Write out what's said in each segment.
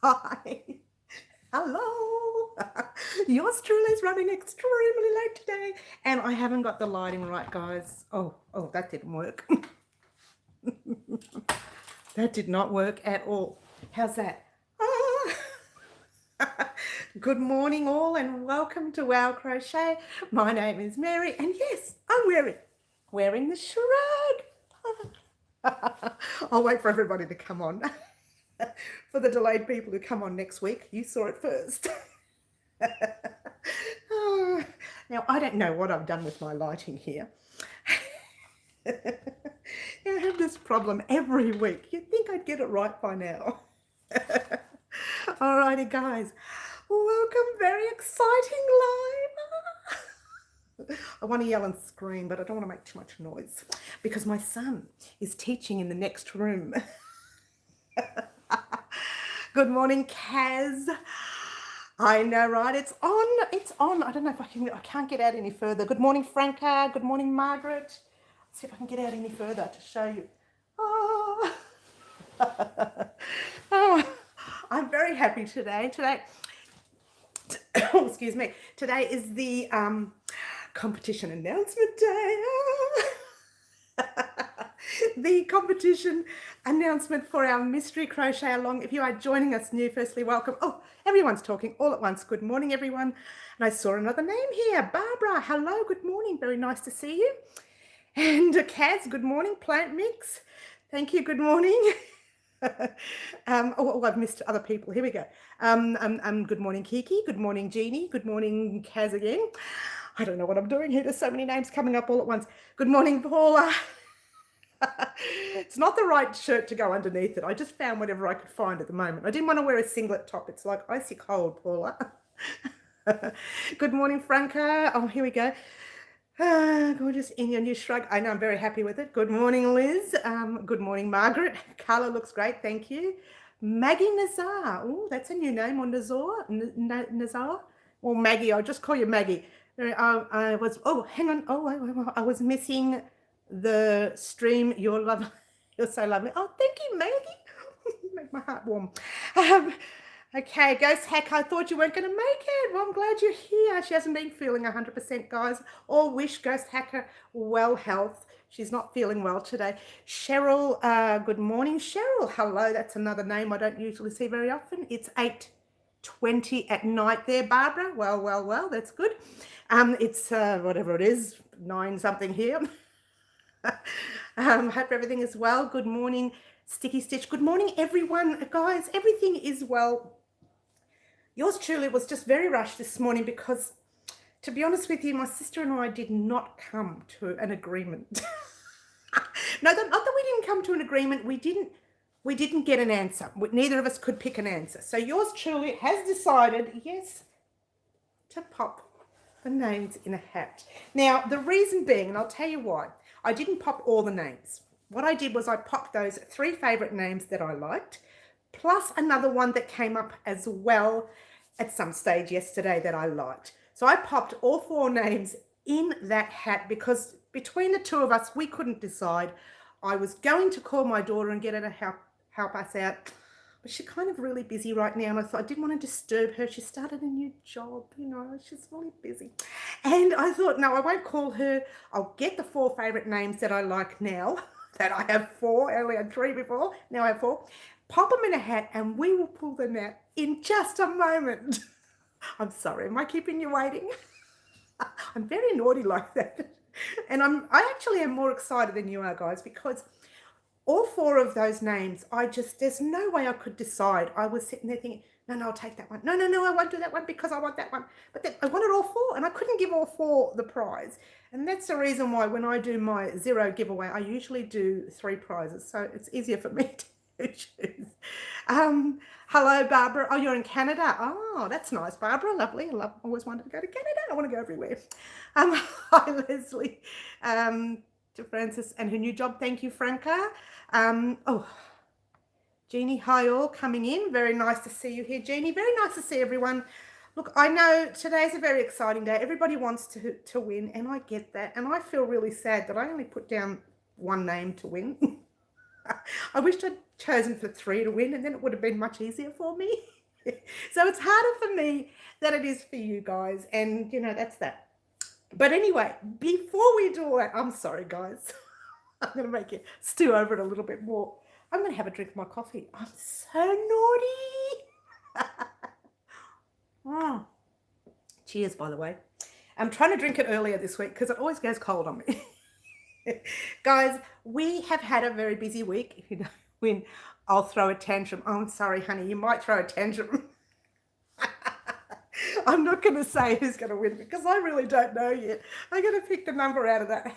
Hi. Hello. Yours truly is running extremely late today, and I haven't got the lighting right, guys. Oh, that didn't work. That did not work at all. How's that? Good morning, all, and welcome to our crochet. My name is Mary, and yes, I'm wearing the shrug. I'll wait for everybody to come on. For the delayed people who come on next week, you saw it first. Now, I don't know what I've done with my lighting here. I have this problem every week. You'd think I'd get it right by now. Alrighty, guys. Welcome, very exciting live. I want to yell and scream, but I don't want to make too much noise because my son is teaching in the next room. Good morning, Kaz. I know, right? It's on. It's on. I don't know if I can't get out any further. Good morning, Franca. Good morning, Margaret. Let's see if I can get out any further to show you. Oh. Oh, I'm very happy today. Oh, excuse me. Today is the competition announcement day. The competition announcement for our mystery crochet along. If you are joining us new, firstly, welcome. Oh, everyone's talking all at once. Good morning, everyone. And I saw another name here, Barbara. Hello, good morning. Very nice to see you. And Kaz, good morning. Plant Mix, thank you. Good morning. I've missed other people. Here we go. Good morning, Kiki. Good morning, Jeannie. Good morning, Kaz again. I don't know what I'm doing here. There's so many names coming up all at once. Good morning, Paula. It's not the right shirt to go underneath it. I just found whatever I could find at the moment. I didn't want to wear a singlet top. It's like icy cold, Paula. Good morning, Franca. Oh, here we go. Gorgeous in your new shrug. I know, I'm very happy with it. Good morning, Liz. Good morning, Margaret. Carla looks great. Thank you. Maggie Nazar. Oh, that's a new name. Or Nazar? Nazar? Or Maggie. I'll just call you Maggie. I was, hang on. I was missing the stream. You're lovely. You're so lovely. Oh, thank you, Maggie. Make my heart warm. Okay, Ghost Hack, I thought you weren't going to make it. Well, I'm glad you're here. She hasn't been feeling 100%, guys. All wish Ghost Hacker well health. She's not feeling well today. Cheryl, good morning. Cheryl, hello. That's another name I don't usually see very often. It's 8:20 at night there, Barbara. Well, that's good. It's whatever it is, 9 something here. Hope everything is well. Good morning, Sticky Stitch. Good morning, everyone. Guys, everything is well. Yours truly was just very rushed this morning because, to be honest with you, my sister and I did not come to an agreement. No, not that we didn't come to an agreement. We didn't get an answer. Neither of us could pick an answer. So yours truly has decided, yes, to pop the names in a hat. Now, the reason being, and I'll tell you why, I didn't pop all the names. What I did was I popped those 3 favorite names that I liked, plus another one that came up as well at some stage yesterday that I liked. So I popped all 4 names in that hat because between the two of us, we couldn't decide. I was going to call my daughter and get her to help us out, but she's kind of really busy right now, and I thought I didn't want to disturb her. She started a new job, you know, she's really busy. And I thought, no, I won't call her. I'll get the 4 favorite names that I like now, that I have 4, I only had 3 before, now I have 4. Pop them in a hat and we will pull them out in just a moment. I'm sorry, am I keeping you waiting? I'm very naughty like that. And I actually am more excited than you are, guys, because all 4 of those names, there's no way I could decide. I was sitting there thinking, no, I'll take that one. No, I won't do that one because I want that one. But then I wanted all 4 and I couldn't give all 4 the prize. And that's the reason why when I do my 0 giveaway, I usually do 3 prizes. So it's easier for me to choose. Hello, Barbara. Oh, you're in Canada. Oh, that's nice, Barbara. Lovely. Always wanted to go to Canada. I want to go everywhere. Hi, Leslie. To Francis and her new job. Thank you, Franca. Jeannie, hi all, coming in. Very nice to see you here, Jeannie. Very nice to see everyone. Look, I know today's a very exciting day. Everybody wants to win, and I get that. And I feel really sad that I only put down 1 name to win. I wished I'd chosen for 3 to win, and then it would have been much easier for me. So it's harder for me than it is for you guys, and you know, that's that. But anyway, before we do all that, I'm sorry, guys. I'm going to make you stew over it a little bit more. I'm going to have a drink of my coffee. I'm so naughty. Oh. Cheers, by the way. I'm trying to drink it earlier this week because it always goes cold on me. Guys, we have had a very busy week. You know, when I'll throw a tantrum. Oh, I'm sorry, honey, you might throw a tantrum. I'm not going to say who's going to win because I really don't know yet. I'm going to pick the number out of that.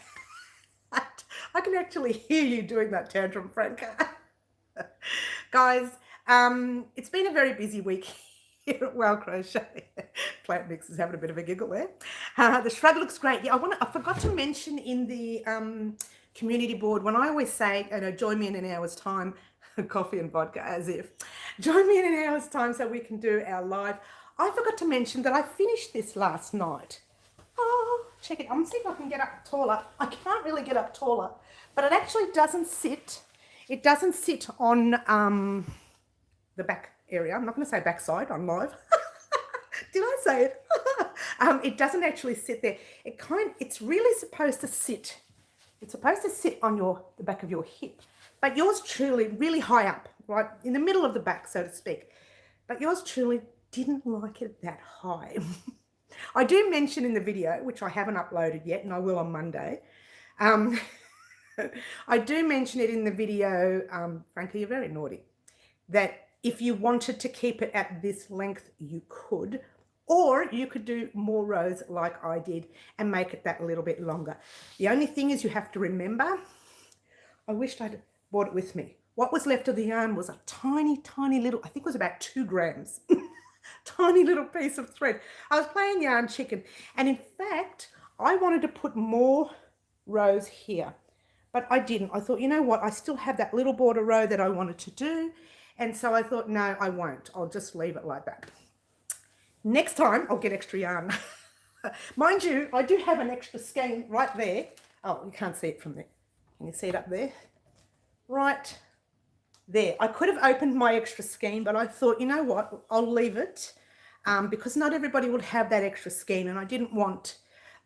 I can actually hear you doing that tantrum, Franca. Guys, it's been a very busy week here at Well Crochet. Plant Mix is having a bit of a giggle there. The shrug looks great. Yeah, I forgot to mention in the community board, when I always say, you know, join me in an hour's time, coffee and vodka, as if. Join me in an hour's time so we can do our live. I forgot to mention that I finished this last night. Oh, check it. I'm going to see if I can get up taller. I can't really get up taller, but it actually doesn't sit. It doesn't sit on the back area. I'm not going to say backside on live. Did I say it? It doesn't actually sit there. It's really supposed to sit. It's supposed to sit on the back of your hip, but yours truly really high up, right in the middle of the back, so to speak. But yours truly didn't like it that high. I do mention in the video, which I haven't uploaded yet, and I will on Monday. I do mention it in the video, Frankie, you're very naughty, that if you wanted to keep it at this length, you could, or you could do more rows like I did and make it that little bit longer. The only thing is you have to remember, I wished I'd brought it with me. What was left of the yarn was a tiny, tiny little, I think it was about 2 grams. Tiny little piece of thread. I was playing yarn chicken, and in fact I wanted to put more rows here, but I didn't. I thought, you know what, I still have that little border row that I wanted to do, and so I thought, no, I won't. I'll just leave it like that. Next time I'll get extra yarn. Mind you, I do have an extra skein right there. Oh, you can't see it from there. Can you see it up there? Right there. I could have opened my extra skein, but I thought, you know what, I'll leave it because not everybody would have that extra skein, and I didn't want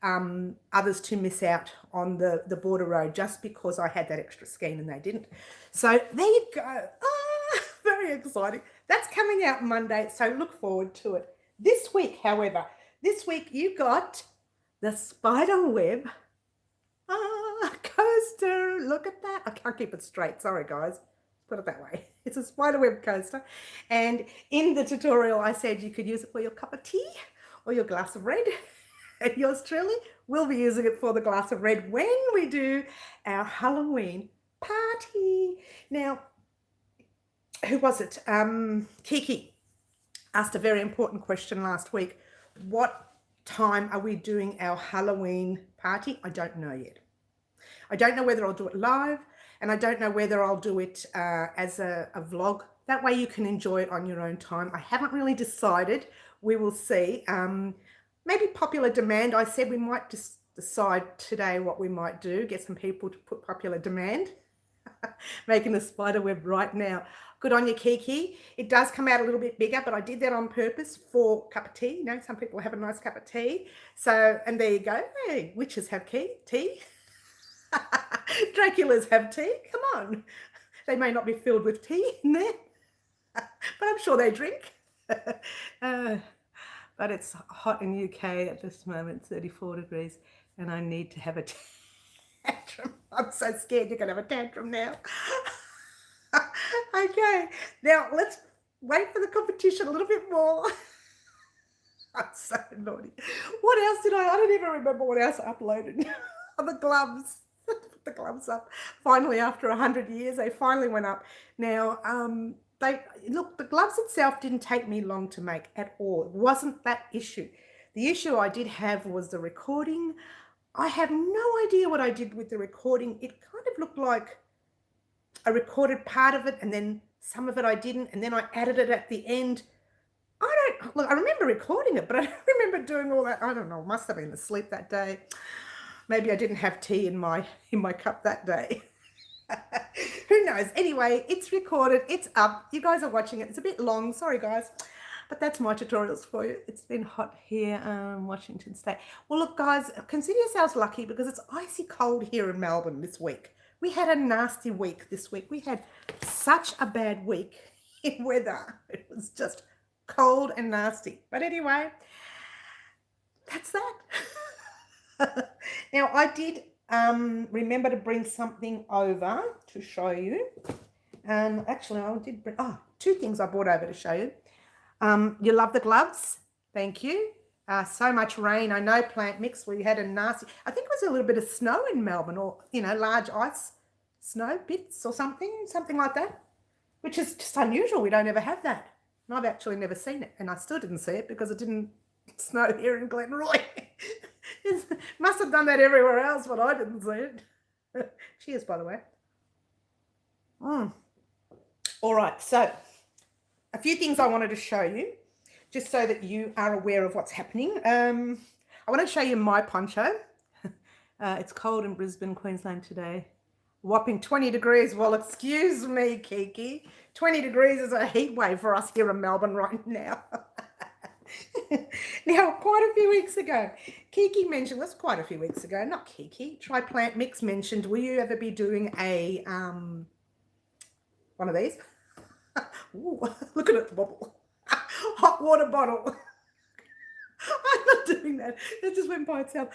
others to miss out on the border row just because I had that extra skein and they didn't. So there you go. Ah, very exciting. That's coming out Monday, so look forward to it. This week, however, you got the spider web coaster. Look at that. I can't keep it straight. Sorry, guys. Put it that way. It's a spiderweb coaster, and in the tutorial I said you could use it for your cup of tea or your glass of red, and yours truly will be using it for the glass of red when we do our Halloween party. Now, who was it? Kiki asked a very important question last week. What time are we doing our Halloween party? I don't know yet. I don't know whether I'll do it live, and I don't know whether I'll do it as a vlog. That way you can enjoy it on your own time. I haven't really decided. We will see. Maybe popular demand. I said we might just decide today what we might do. Get some people to put popular demand. Making a spider web right now. Good on you, Kiki. It does come out a little bit bigger, but I did that on purpose for a cup of tea. You know, some people have a nice cup of tea. So, and there you go. Hey, witches have tea. Draculas have tea. Come on. They may not be filled with tea in there, but I'm sure they drink. But it's hot in UK at this moment, 34 degrees, and I need to have a tantrum. I'm so scared you're going to have a tantrum now. Okay, now let's wait for the competition a little bit more. I'm so naughty. What else did I don't even remember what else I uploaded. The gloves. Put the gloves up. Finally, after 100 years, they finally went up. Now, look, the gloves itself didn't take me long to make at all. It wasn't that issue. The issue I did have was the recording. I have no idea what I did with the recording. It kind of looked like I recorded part of it and then some of it I didn't, and then I added it at the end. I remember recording it, but I don't remember doing all that. I don't know, must have been asleep that day. Maybe I didn't have tea in my cup that day. Who knows? Anyway, it's recorded. It's up. You guys are watching it. It's a bit long. Sorry, guys. But that's my tutorials for you. It's been hot here, Washington State. Well, look, guys, consider yourselves lucky because it's icy cold here in Melbourne this week. We had a nasty week this week. We had such a bad week in weather. It was just cold and nasty. But anyway, that's that. Now, I did remember to bring something over to show you. Actually, I did bring, two things I brought over to show you. You love the gloves. Thank you. So much rain. I know plant mix. We had a nasty, I think it was a little bit of snow in Melbourne, or, you know, large ice snow bits or something like that, which is just unusual. We don't ever have that. And I've actually never seen it, and I still didn't see it because it didn't snow here in Glenroy. It must have done that everywhere else, but I didn't see it. Cheers, by the way. All right, so a few things I wanted to show you, just so that you are aware of what's happening. I want to show you my poncho. It's cold in Brisbane, Queensland today. Whopping 20 degrees. Well, excuse me, Kiki. 20 degrees is a heat wave for us here in Melbourne right now. Now, quite a few weeks ago, Kiki mentioned, that's quite a few weeks ago, not Kiki, Try Plant Mix mentioned, will you ever be doing a, one of these? Ooh, look at it bubble. Hot water bottle. I'm not doing that. It just went by itself.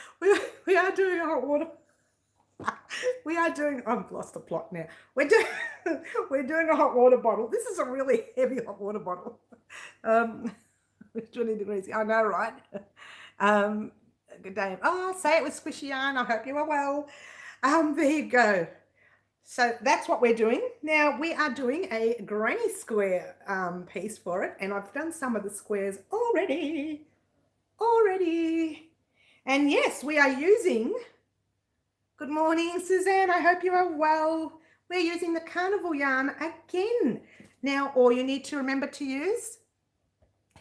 We are doing a hot water. We are doing, I've lost the plot now. We're doing a hot water bottle. This is a really heavy hot water bottle. With 20 degrees. I know, right? Good day. Oh, say it with squishy yarn. I hope you are well. There you go. So that's what we're doing. Now we are doing a granny square piece for it, and I've done some of the squares already. And yes, we are using, good morning, Suzanne. I hope you are well. We're using the carnival yarn again. Now, all you need to remember to use,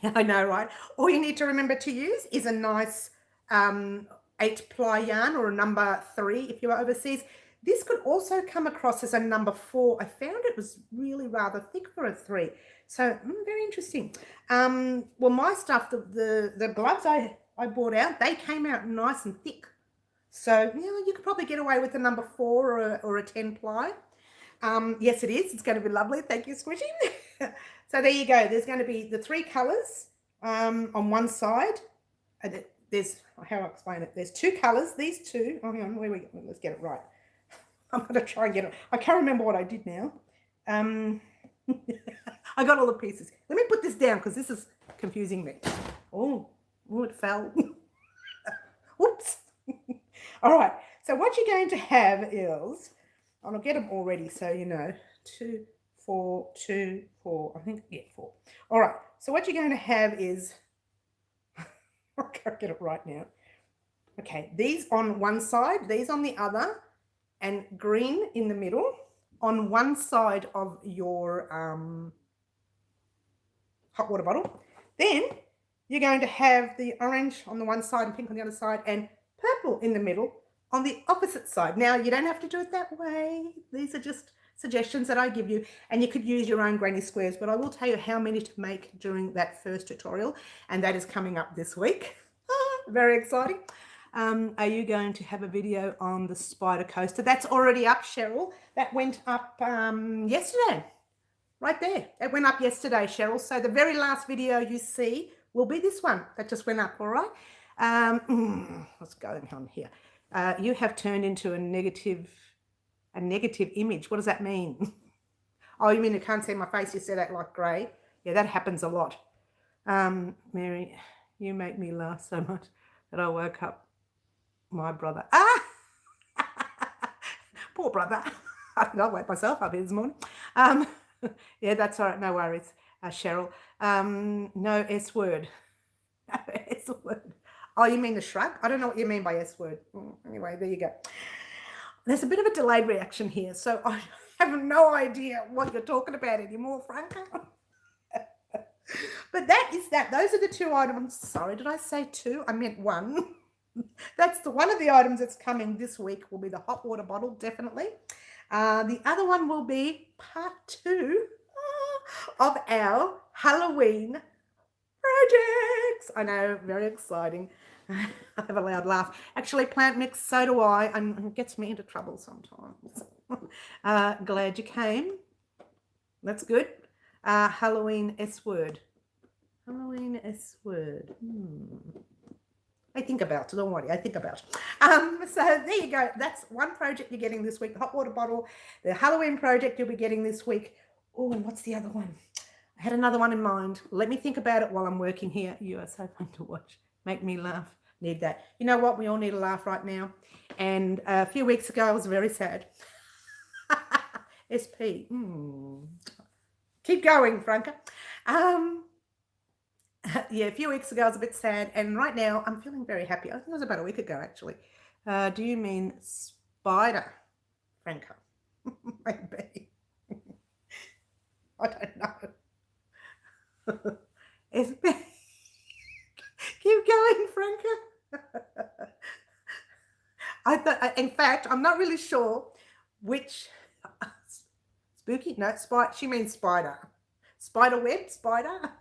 I know, right? All you need to remember to use is a nice 8-ply yarn, or a number 3 if you're overseas. This could also come across as a number 4. I found it was really rather thick for a 3. So very interesting. Well, my stuff, the gloves I bought out, they came out nice and thick. So, you know, you could probably get away with a number 4 or a 10-ply. Yes, it is. It's going to be lovely. Thank you, Squishy. So there you go. There's going to be the 3 colours on one side. There's, how do I explain it? There's 2 colours. These 2. Oh, hang on. Where we go? Let's get it right. I'm going to try and get it. I can't remember what I did now. I got all the pieces. Let me put this down because this is confusing me. Oh, it fell. Whoops. All right. So what you're going to have is, and I'll get them already so you know, 2, 4, 2, 4. I think, yeah, 4. All right. So what you're going to have is, I can't get it right now. Okay. These on one side, these on the other, and green in the middle on one side of your hot water bottle. Then you're going to have the orange on the one side and pink on the other side, and purple in the middle on the opposite side. Now, you don't have to do it that way. These are just suggestions that I give you, and you could use your own granny squares, but I will tell you how many to make during that first tutorial, and that is coming up this week. Very exciting. Are you going to have a video on the spider coaster? That's already up, Cheryl. That went up yesterday, right there. It went up yesterday, Cheryl. So the very last video you see will be this one that just went up, all right? What's going on here? You have turned into a negative image. What does that mean? Oh, you mean you can't see my face? You said that like grey. Yeah, that happens a lot. Mary, you make me laugh so much that I woke up my brother. Poor brother. I think I'll wake myself up here this morning. Yeah, that's all right. No worries, Cheryl. No S word. No S word. Oh, you mean the shrug? I don't know what you mean by S word. Anyway, there you go. There's a bit of a delayed reaction here, so I have no idea what you're talking about anymore, Franca. But that is that. Those are the 2 items. Sorry, did I say 2? I meant 1. That's one of the items that's coming this week will be the hot water bottle, definitely. The other one will be part 2 of our Halloween projects. I know, very exciting. I have a loud laugh. Actually, plant mix, so do I, and it gets me into trouble sometimes. Glad you came. That's good. Halloween S word. Halloween S word. I think about it, don't worry, I think about it. So there you go. That's one project you're getting this week, the hot water bottle. The Halloween project you'll be getting this week. Oh, and what's the other one? I had another one in mind. Let me think about it while I'm working here. You are so fun to watch. Make me laugh. Need that. You know what? We all need a laugh right now. And a few weeks ago, I was very sad. SP. Keep going, Franca. Yeah, a few weeks ago I was a bit sad, and right now I'm feeling very happy. I think it was about a week ago, actually. Do you mean spider, Franca? Maybe. I don't know. Keep going, Franca. I thought, in fact, I'm not really sure which spooky. No, spider. She means spider. Spider web, spider.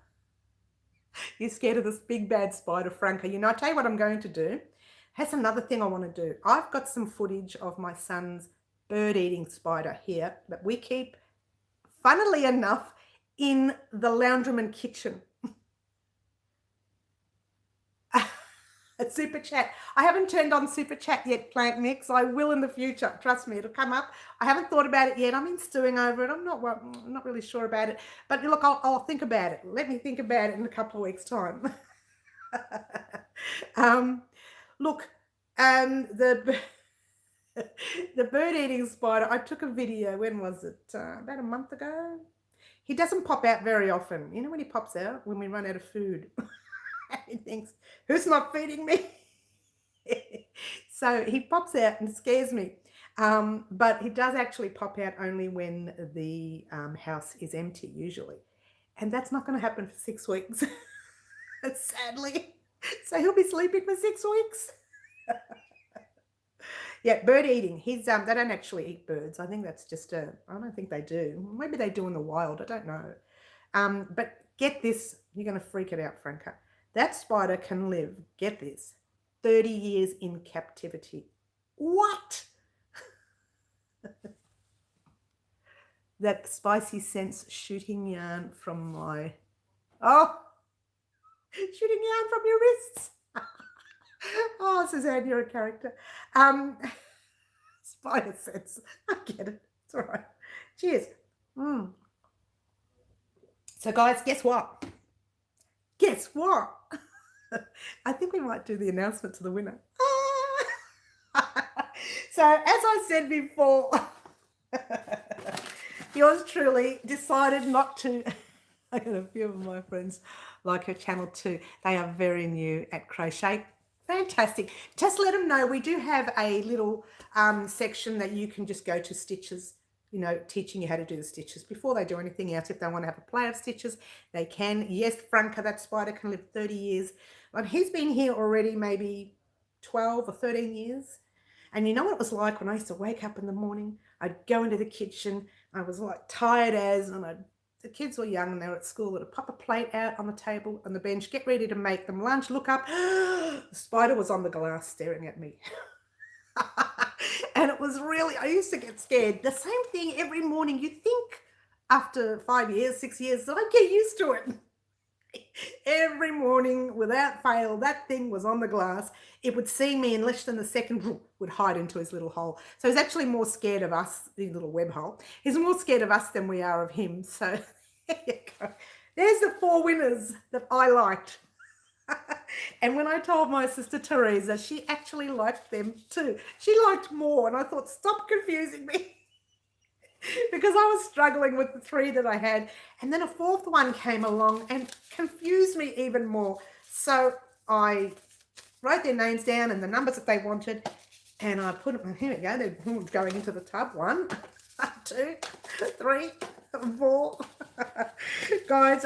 You're scared of this big bad spider, Franca. You know, I tell you what I'm going to do. That's another thing I want to do. I've got some footage of my son's bird-eating spider here that we keep, funnily enough, in the laundryman kitchen. Super chat. I haven't turned on super chat yet, plant mix. I will in the future. Trust me, it'll come up. I haven't thought about it yet. I'm in stewing over it. I'm not really sure about it. But look, I'll think about it. Let me think about it in a couple of weeks' time. Look, the bird-eating spider, I took a video, when was it? About a month ago. He doesn't pop out very often. You know when he pops out? When we run out of food. He thinks, who's not feeding me? So he pops out and scares me. But he does actually pop out only when the house is empty, usually. And that's not going to happen for 6 weeks, sadly. So he'll be sleeping for 6 weeks. Yeah, bird eating. They don't actually eat birds. I think that's just I don't think they do. Maybe they do in the wild. I don't know. But get this. You're going to freak it out, Franca. That spider can live, get this, 30 years in captivity. What? That spicy sense shooting yarn from my... Oh, shooting yarn from your wrists. Oh, Suzanne, you're a character. Spider sense. I get it. It's all right. Cheers. So, guys, guess what? Guess what? I think we might do the announcement to the winner. So, as I said before, yours truly decided not to. I got a few of my friends like her channel too. They are very new at crochet. Fantastic. Just let them know we do have a little section that you can just go to stitches, you know, teaching you how to do the stitches before they do anything else. If they want to have a play of stitches, they can. Yes, Franca, that spider can live 30 years. But he's been here already maybe 12 or 13 years. And you know what it was like when I used to wake up in the morning? I'd go into the kitchen. I was like tired as, and the kids were young and they were at school. I'd pop a plate out on the table on the bench, get ready to make them lunch, look up. The spider was on the glass staring at me. And it was really, I used to get scared. The same thing every morning. You'd think after 5 years, 6 years, that I'd get used to it. Every morning, without fail, that thing was on the glass. It would see me in less than a second, would hide into his little hole. So he's actually more scared of us, the little web hole. He's more scared of us than we are of him. So there you go. There's the 4 winners that I liked. And when I told my sister Teresa, she actually liked them too. She liked more, and I thought, stop confusing me. Because I was struggling with the 3 that I had, and then a 4th one came along and confused me even more. So I wrote their names down and the numbers that they wanted, and I put them, here we go, they're going into the tub. 1, 2, 3, 4. Guys,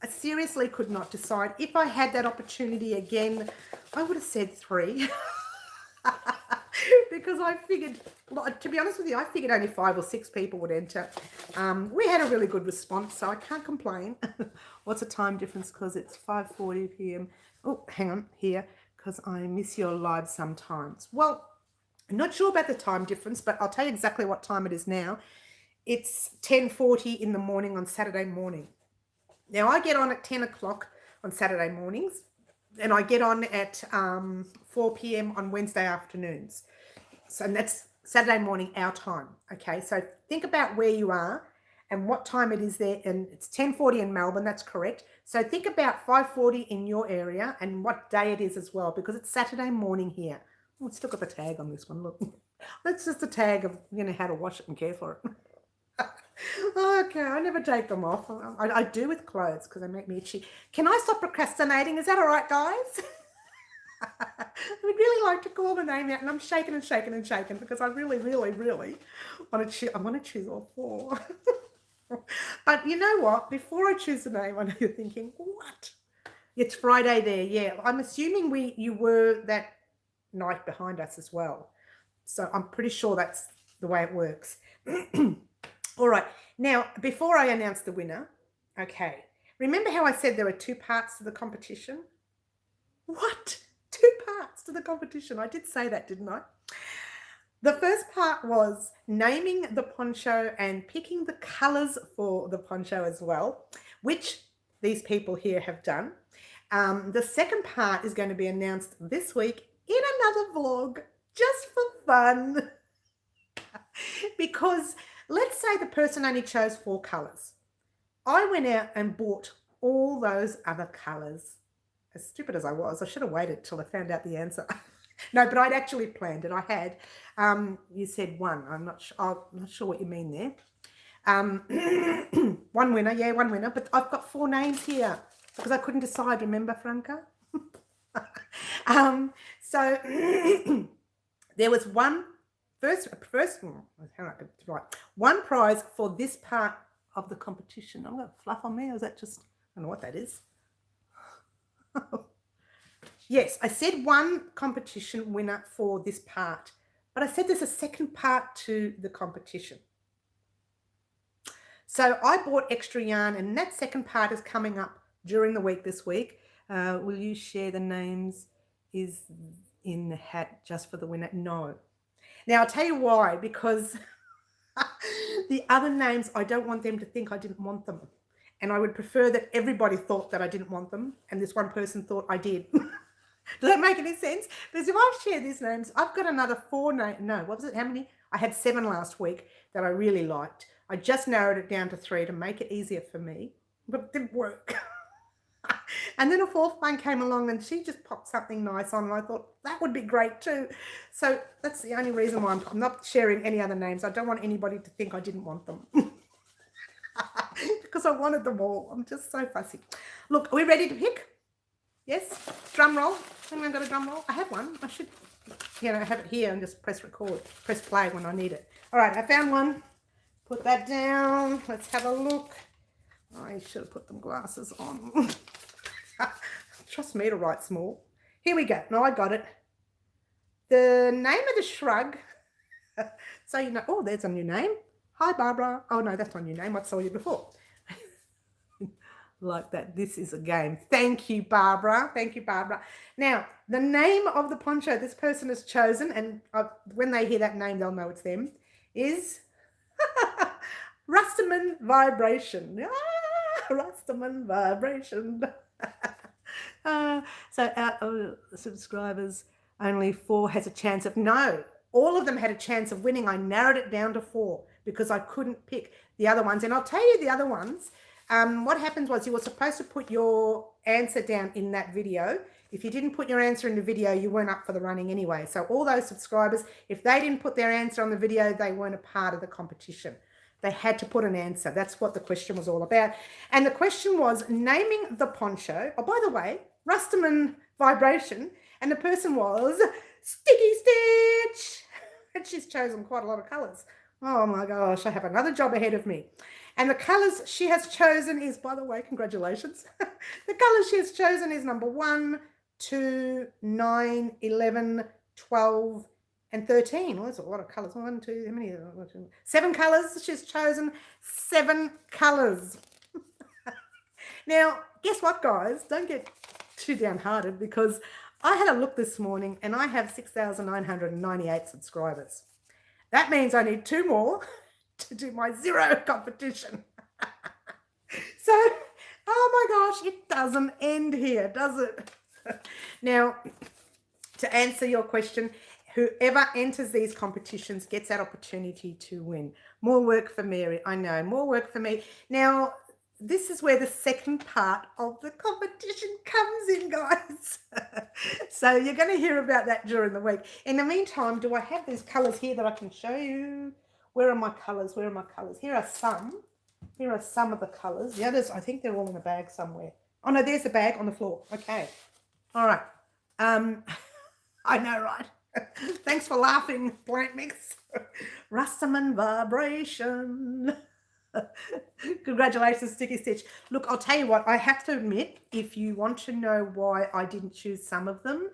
I seriously could not decide. If I had that opportunity again, I would have said 3. Because I figured To be honest with you, I figured only 5 or 6 people would enter. We had a really good response, so I can't complain. What's the time difference? Because it's 5:40 p.m. Oh, hang on here, because I miss your live sometimes. Well, I'm not sure about the time difference, but I'll tell you exactly what time it is now. It's 10:40 in the morning on Saturday morning. Now, I get on at 10 o'clock on Saturday mornings, and I get on at 4 p.m. on Wednesday afternoons. So and that's Saturday morning, our time. Okay, so think about where you are and what time it is there. And it's 10:40 in Melbourne, that's correct. So think about 5:40 in your area and what day it is as well, because it's Saturday morning here. Oh, it's still got the tag on this one, look. That's just a tag of, you know, how to wash it and care for it. Okay, I never take them off. I do with clothes because they make me itchy. Can I stop procrastinating? Is that all right, guys? I would really like to call the name out, and I'm shaking and shaking and shaking because I really, really, really want to choose. I want to choose all 4. But you know what? Before I choose the name, I know you're thinking, what? It's Friday there. Yeah, I'm assuming you were that night behind us as well. So I'm pretty sure that's the way it works. All right. Now, before I announce the winner, okay, remember how I said there were 2 parts to the competition? What? 2 parts to the competition. I did say that, didn't I? The first part was naming the poncho and picking the colors for the poncho as well, which these people here have done. The second part is going to be announced this week in another vlog, just for fun. Because let's say the person only chose 4 colors. I went out and bought all those other colors. As stupid as I was, I should have waited till I found out the answer. No, but I'd actually planned it. I had. You said 1. I'm not sure what you mean there. 1 winner, yeah, 1 winner. But I've got 4 names here because I couldn't decide. Remember, Franca? So there was one prize for this part of the competition. I'm going to fluff on me, or is that just, I don't know what that is. Yes, I said 1 competition winner for this part, but I said there's a second part to the competition. So I bought extra yarn, and that second part is coming up during the week this week. Will you share the names? Is in the hat just for the winner? No. Now, I'll tell you why, because the other names, I don't want them to think I didn't want them. And I would prefer that everybody thought that I didn't want them, and this one person thought I did. Does that make any sense? Because if I share these names, I've got another 4 names. No, what was it? How many? I had 7 last week that I really liked. I just narrowed it down to 3 to make it easier for me, but it didn't work. And then a 4th one came along, and she just popped something nice on, and I thought that would be great too. So that's the only reason why I'm not sharing any other names. I don't want anybody to think I didn't want them. Because I wanted them all. I'm just so fussy. Look, are we ready to pick? Yes? Drum roll. Anyone got a drum roll? I have one. I should, have it here and just press record, press play when I need it. All right, I found one. Put that down. Let's have a look. I should have put them glasses on. Trust me to write small. Here we go. No, I got it. The name of the shrug. So you know, oh, there's a new name. Hi, Barbara. Oh, no, that's not a new name. I saw you before. Like that. This is a game. Thank you, Barbara. Thank you, Barbara. Now, the name of the poncho this person has chosen, and when they hear that name, they'll know it's them, is Rusterman Vibration. Ah, Rusterman Vibration. So out of the subscribers, only 4 has a chance of, no, all of them had a chance of winning. I narrowed it down to 4 because I couldn't pick the other ones. And I'll tell you the other ones. What happened was you were supposed to put your answer down in that video. If you didn't put your answer in the video, you weren't up for the running anyway. So all those subscribers, if they didn't put their answer on the video, they weren't a part of the competition. They had to put an answer. That's what the question was all about. And the question was naming the poncho. Oh, by the way, Rusterman Vibration. And the person was Sticky Stitch. And she's chosen quite a lot of colours. Oh my gosh, I have another job ahead of me. And the colours she has chosen is, by the way, congratulations. The colours she has chosen is number 1, 2, 9, 11, 12, and 13. Well, that's a lot of colours. One, two, how many? 7 colours. She's chosen 7 colours. Now, guess what, guys? Don't get too downhearted, because I had a look this morning and I have 6,998 subscribers. That means I need 2 more to do my 0 competition. So, oh my gosh, it doesn't end here, does it? Now, to answer your question, whoever enters these competitions gets that opportunity to win. More work for Mary, I know, more work for me. Now, this is where the second part of the competition comes in, guys. So you're going to hear about that during the week. In the meantime, do I have these colours here that I can show you? Where are my colours? Where are my colours? Here are some. Here are some of the colours. The others, I think they're all in a bag somewhere. Oh, no, there's the bag on the floor. Okay. All right. I know, right? Thanks for laughing, Plant Mix. Rastaman Vibration. Congratulations, Sticky Stitch. Look, I'll tell you what, I have to admit, if you want to know why I didn't choose some of them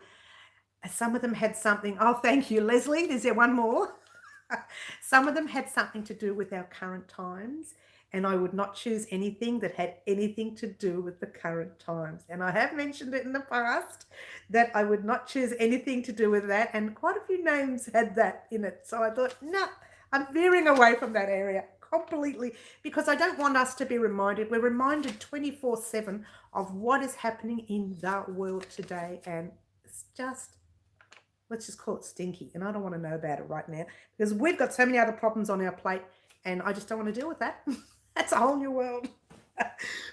had something. Oh, thank you, Leslie. Is there one more? Some of them had something to do with our current times, and I would not choose anything that had anything to do with the current times. And I have mentioned it in the past that I would not choose anything to do with that, and quite a few names had that in it. So I thought, no, I'm veering away from that area completely, because I don't want us to be reminded. We're reminded 24/7 of what is happening in the world today, and it's just, let's just call it stinky, and I don't want to know about it right now, because we've got so many other problems on our plate, and I just don't want to deal with that. That's a whole new world.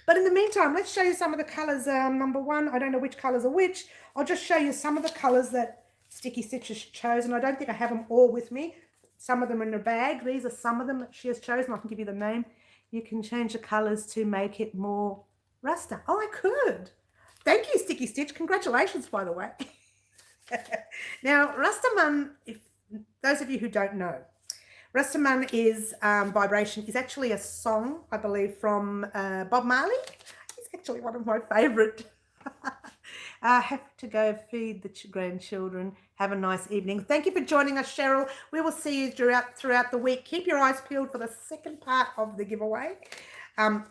But in the meantime, let's show you some of the colours. Number 1, I don't know which colours are which. I'll just show you some of the colours that Sticky Stitch has chosen. I don't think I have them all with me. Some of them are in a bag. These are some of them that she has chosen. I can give you the name. You can change the colours to make it more Rasta. Oh, I could. Thank you, Sticky Stitch. Congratulations, by the way. Now, Rastaman, if those of you who don't know, Rastaman is vibration, is actually a song, I believe, from Bob Marley. He's actually one of my favourite. Have to go feed the grandchildren. Have a nice evening. Thank you for joining us, Cheryl. We will see you throughout the week. Keep your eyes peeled for the second part of the giveaway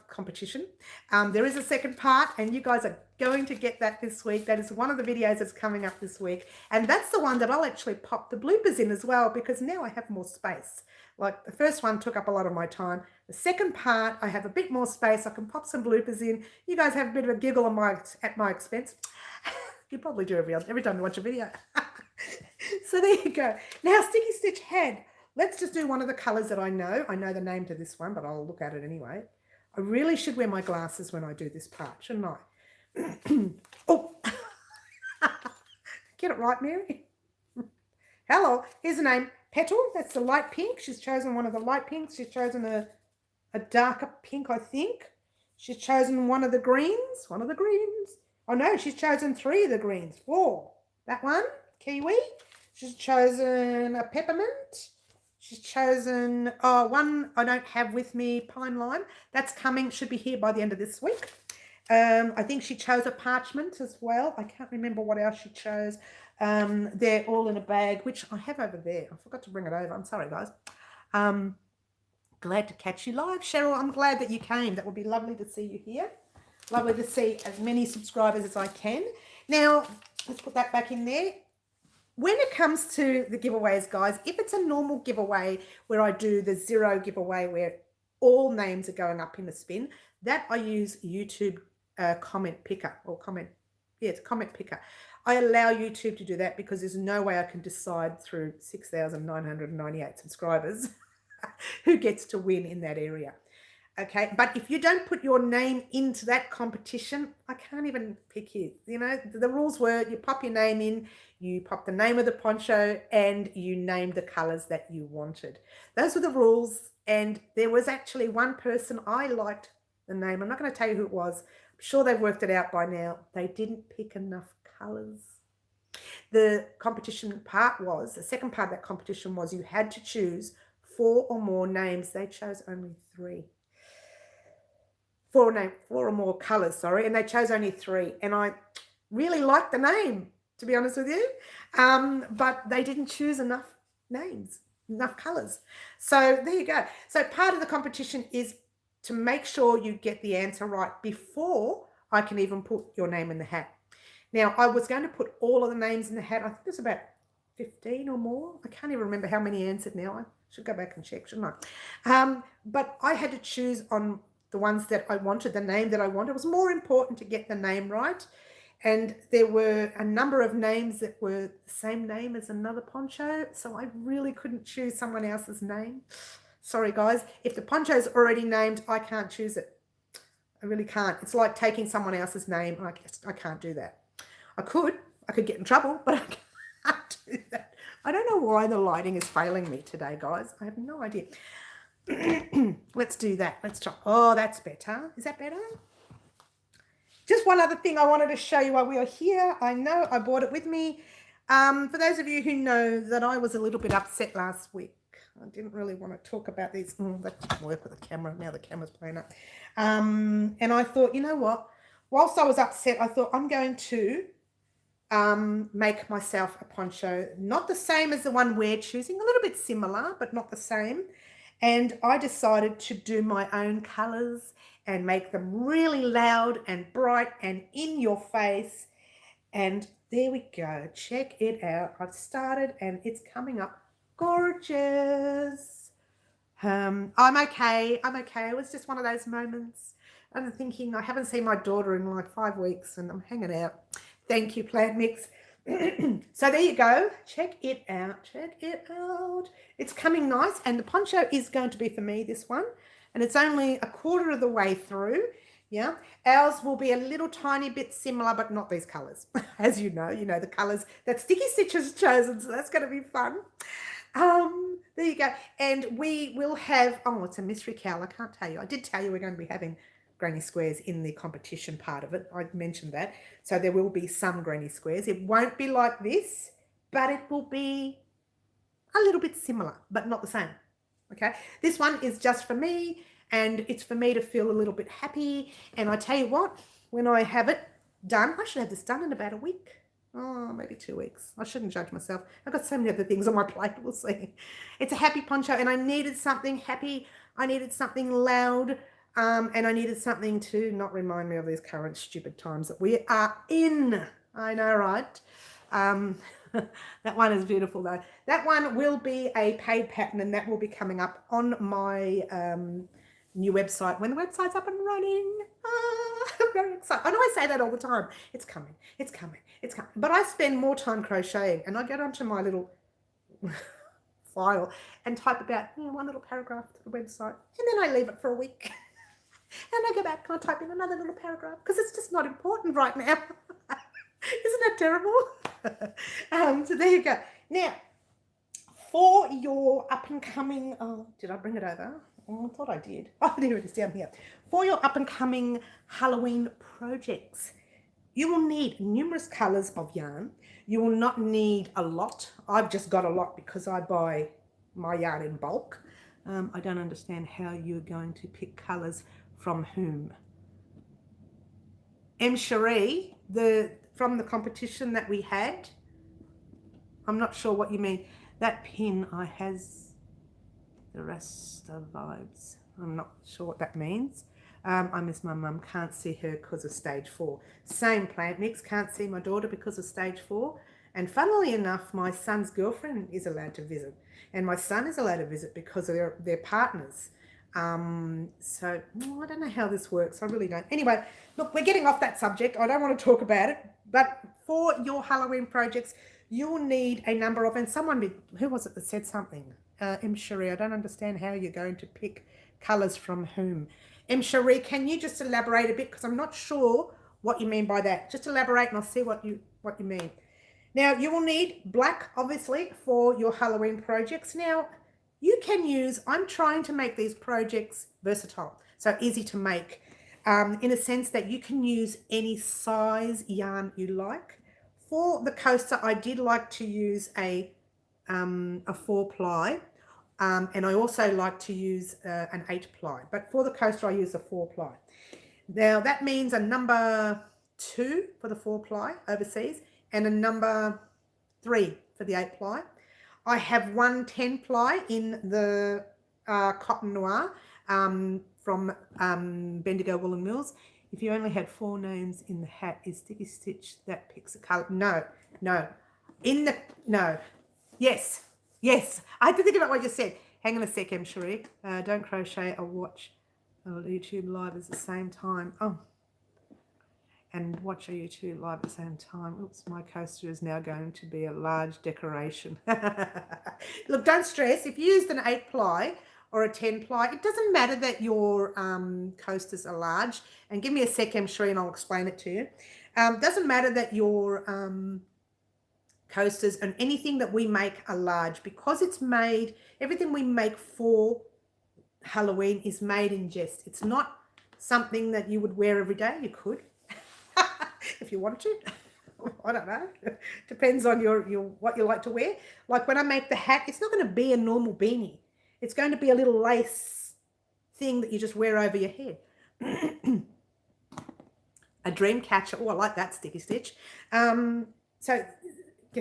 competition. There is a second part, and you guys are going to get that this week. That is one of the videos that's coming up this week, and that's the one that I'll actually pop the bloopers in as well, because now I have more space. Like, the first one took up a lot of my time. The second part, I have a bit more space. I can pop some bloopers in. You guys have a bit of a giggle at my expense. You probably do every time you watch a video. So there you go. Now, Sticky Stitch head. Let's just do one of the colours that I know. I know the name to this one, but I'll look at it anyway. I really should wear my glasses when I do this part, shouldn't I? Oh, get it right, Mary. Hello, here's the name. Petal, that's the light pink. She's chosen one of the light pinks. She's chosen a darker pink, I think. She's chosen one of the greens. Oh no, she's chosen 3 of the greens. 4. That one, kiwi. She's chosen a peppermint. She's chosen one I don't have with me, pine lime. That's coming, should be here by the end of this week. I think she chose a parchment as well. I can't remember what else she chose. They're all in a bag, which I have over there. I forgot to bring it over. I'm sorry, guys. Glad to catch you live, Cheryl. I'm glad that you came. That would be lovely to see you here. Lovely to see as many subscribers as I can. Now, let's put that back in there. When it comes to the giveaways, guys, if it's a normal giveaway where I do the 0 giveaway where all names are going up in the spin, that I use YouTube comment picker or comment. Yeah, it's comment picker. I allow YouTube to do that because there's no way I can decide through 6,998 subscribers who gets to win in that area. Okay, but if you don't put your name into that competition, I can't even pick you. You know, the rules were you pop your name in, you pop the name of the poncho, and you name the colors that you wanted. Those were the rules, and there was actually one person I liked the name. I'm not going to tell you who it was. I'm sure they've worked it out by now. They didn't pick enough colors. The competition part was, the second part of that competition was you had to choose 4 or more names. They chose only 3. 4 or more colors, sorry, and they chose only 3. And I really liked the name, to be honest with you, but they didn't choose enough names, enough colours. So there you go. So part of the competition is to make sure you get the answer right before I can even put your name in the hat. Now, I was going to put all of the names in the hat. I think there's about 15 or more. I can't even remember how many answered now. I should go back and check, shouldn't I? But I had to choose on the ones that I wanted, the name that I wanted. It was more important to get the name right. And there were a number of names that were the same name as another poncho. So I really couldn't choose someone else's name. Sorry, guys. If the poncho's already named, I can't choose it. I really can't. It's like taking someone else's name. I can't do that. I could get in trouble, but I can't do that. I don't know why the lighting is failing me today, guys. I have no idea. Let's do that. Let's try. Oh, that's better. Is that better? Just one other thing I wanted to show you while we are here. I know I brought it with me. For those of you who know that I was a little bit upset last week. I didn't really want to talk about these. That didn't work with the camera. Now the camera's playing up. And I thought, you know what? Whilst I was upset, I thought I'm going to make myself a poncho. Not the same as the one we're choosing. A little bit similar, but not the same. And I decided to do my own colours and make them really loud and bright and in your face. And there we go. Check it out. I've started and it's coming up gorgeous. I'm okay. It was just one of those moments. I'm thinking I haven't seen my daughter in like 5 weeks and I'm hanging out. Thank you, Plant Mix. So there you go. Check it out. Check it out. It's coming nice. And the poncho is going to be for me, this one. And it's only a quarter of the way through. Yeah. Ours will be a little tiny bit similar, but not these colours. As you know the colours that Sticky Stitch has chosen. So that's going to be fun. There you go. And we will have, oh, it's a mystery cowl. I can't tell you. I did tell you we're going to be having granny squares in the competition part of it. I mentioned that. So there will be some granny squares. It won't be like this, but it will be a little bit similar, but not the same. Okay. This one is just for me and it's for me to feel a little bit happy. And I tell you what, when I have it done, I should have this done in about a week. Oh, maybe 2 weeks. I shouldn't judge myself. I've got so many other things on my plate. We'll see. It's a happy poncho and I needed something happy. I needed something loud. And I needed something to not remind me of these current stupid times that we are in. I know, right? That one is beautiful though. That one will be a paid pattern and that will be coming up on my new website when the website's up and running. I'm very excited. I know I say that all the time. It's coming. It's coming. It's coming. But I spend more time crocheting and I get onto my little file and type about one little paragraph to the website and then I leave it for a week. And I go back and I type in another little paragraph because it's just not important right now. Isn't that terrible? So there you go. Now, for your up-and-coming... Oh, did I bring it over? Oh, I thought I did. Oh, there it is down here. For your up-and-coming Halloween projects, you will need numerous colours of yarn. You will not need a lot. I've just got a lot because I buy my yarn in bulk. I don't understand how you're going to pick colours from whom. M. Cherie, from the competition that we had, I'm not sure what you mean. That pin has the rest of vibes. I'm not sure what that means. I miss my mum, can't see her because of stage 4. Same, Plant Mix, can't see my daughter because of stage 4. And funnily enough, my son's girlfriend is allowed to visit. And my son is allowed to visit because of their partners. So I don't know how this works. I really don't. Anyway, look, we're getting off that subject. I don't want to talk about it. But for your Halloween projects, you'll need a number of, and someone, who was it that said something? M. Cherie, I don't understand how you're going to pick colours from whom. M. Cherie, can you just elaborate a bit? Because I'm not sure what you mean by that. Just elaborate and I'll see what you mean. Now, you will need black, obviously, for your Halloween projects. Now, you can use, I'm trying to make these projects versatile, so easy to make, in a sense that you can use any size yarn you like. For the coaster, I did like to use a 4-ply, and I also like to use an 8-ply, but for the coaster, I use a 4-ply. Now, that means a number 2 for the 4-ply overseas, and a number 3 for the 8-ply. I have one 10 ply in the Cotton Noir from Bendigo Woolen Mills. If you only had 4 names in the hat, is Sticky Stitch that picks a colour? No, no. No. Yes, yes. I had to think about what you said. Hang on a sec, Cherie. Don't crochet or watch a YouTube live at the same time. Oh, and watch a YouTube live at the same time. Oops, my coaster is now going to be a large decoration. Look, don't stress. If you used an 8 ply or a 10 ply, it doesn't matter that your coasters are large. And give me a sec, Cherie, and I'll explain it to you. Doesn't matter that your coasters and anything that we make are large, because it's made, everything we make for Halloween is made in jest. It's not something that you would wear every day. You could if you want to. I don't know. Depends on your what you like to wear. Like when I make the hat, it's not going to be a normal beanie. It's going to be a little lace thing that you just wear over your head. A dream catcher. Oh, I like that, Sticky Stitch. So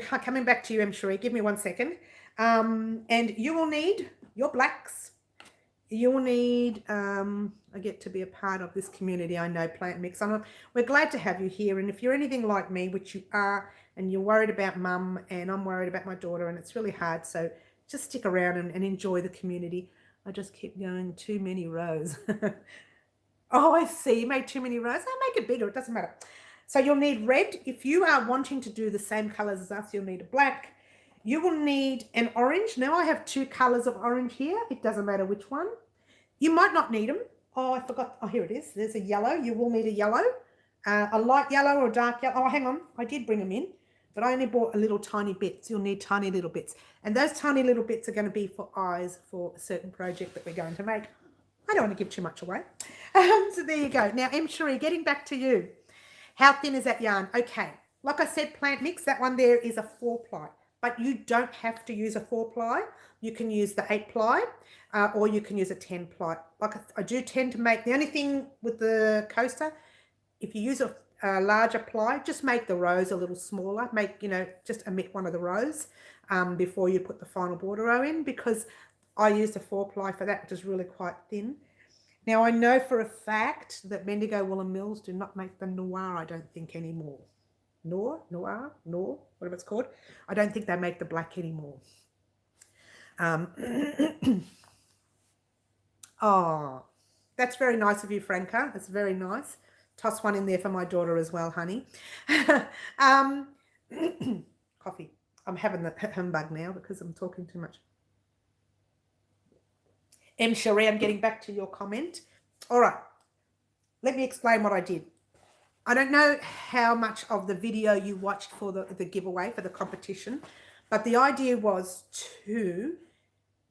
coming back to you, Cherie, give me 1 second. And you will need your blacks. You will need, I get to be a part of this community, I know, Plant Mix. We're glad to have you here. And if you're anything like me, which you are, and you're worried about mum, and I'm worried about my daughter, and it's really hard, so just stick around and enjoy the community. I just keep going, too many rows. Oh, I see, you made too many rows. I'll make it bigger, it doesn't matter. So you'll need red. If you are wanting to do the same colors as us, you'll need a black. You will need an orange. Now I have 2 colors of orange here. It doesn't matter which one. You might not need them. Oh, I forgot. Oh, here it is. There's a yellow. You will need a yellow, a light yellow or a dark yellow. Oh, hang on. I did bring them in, but I only bought a little tiny bits. You'll need tiny little bits. And those tiny little bits are going to be for eyes for a certain project that we're going to make. I don't want to give too much away. So there you go. Now, Cherie, getting back to you. How thin is that yarn? Okay. Like I said, Plant Mix, that one there is a 4 ply. But you don't have to use a 4 ply. You can use the 8 ply or you can use a 10 ply. Like I do tend to make, the only thing with the coaster, if you use a larger ply, just make the rows a little smaller. Make, just omit one of the rows before you put the final border row in, because I used a 4 ply for that, which is really quite thin. Now, I know for a fact that Bendigo Woolen Mills do not make the noir, I don't think, anymore. Noir, whatever it's called. I don't think they make the black anymore. Oh, that's very nice of you, Franca. That's very nice. Toss one in there for my daughter as well, honey. Coffee. I'm having the humbug now because I'm talking too much. Cherie, I'm getting back to your comment. All right. Let me explain what I did. I don't know how much of the video you watched for the giveaway, for the competition, but the idea was to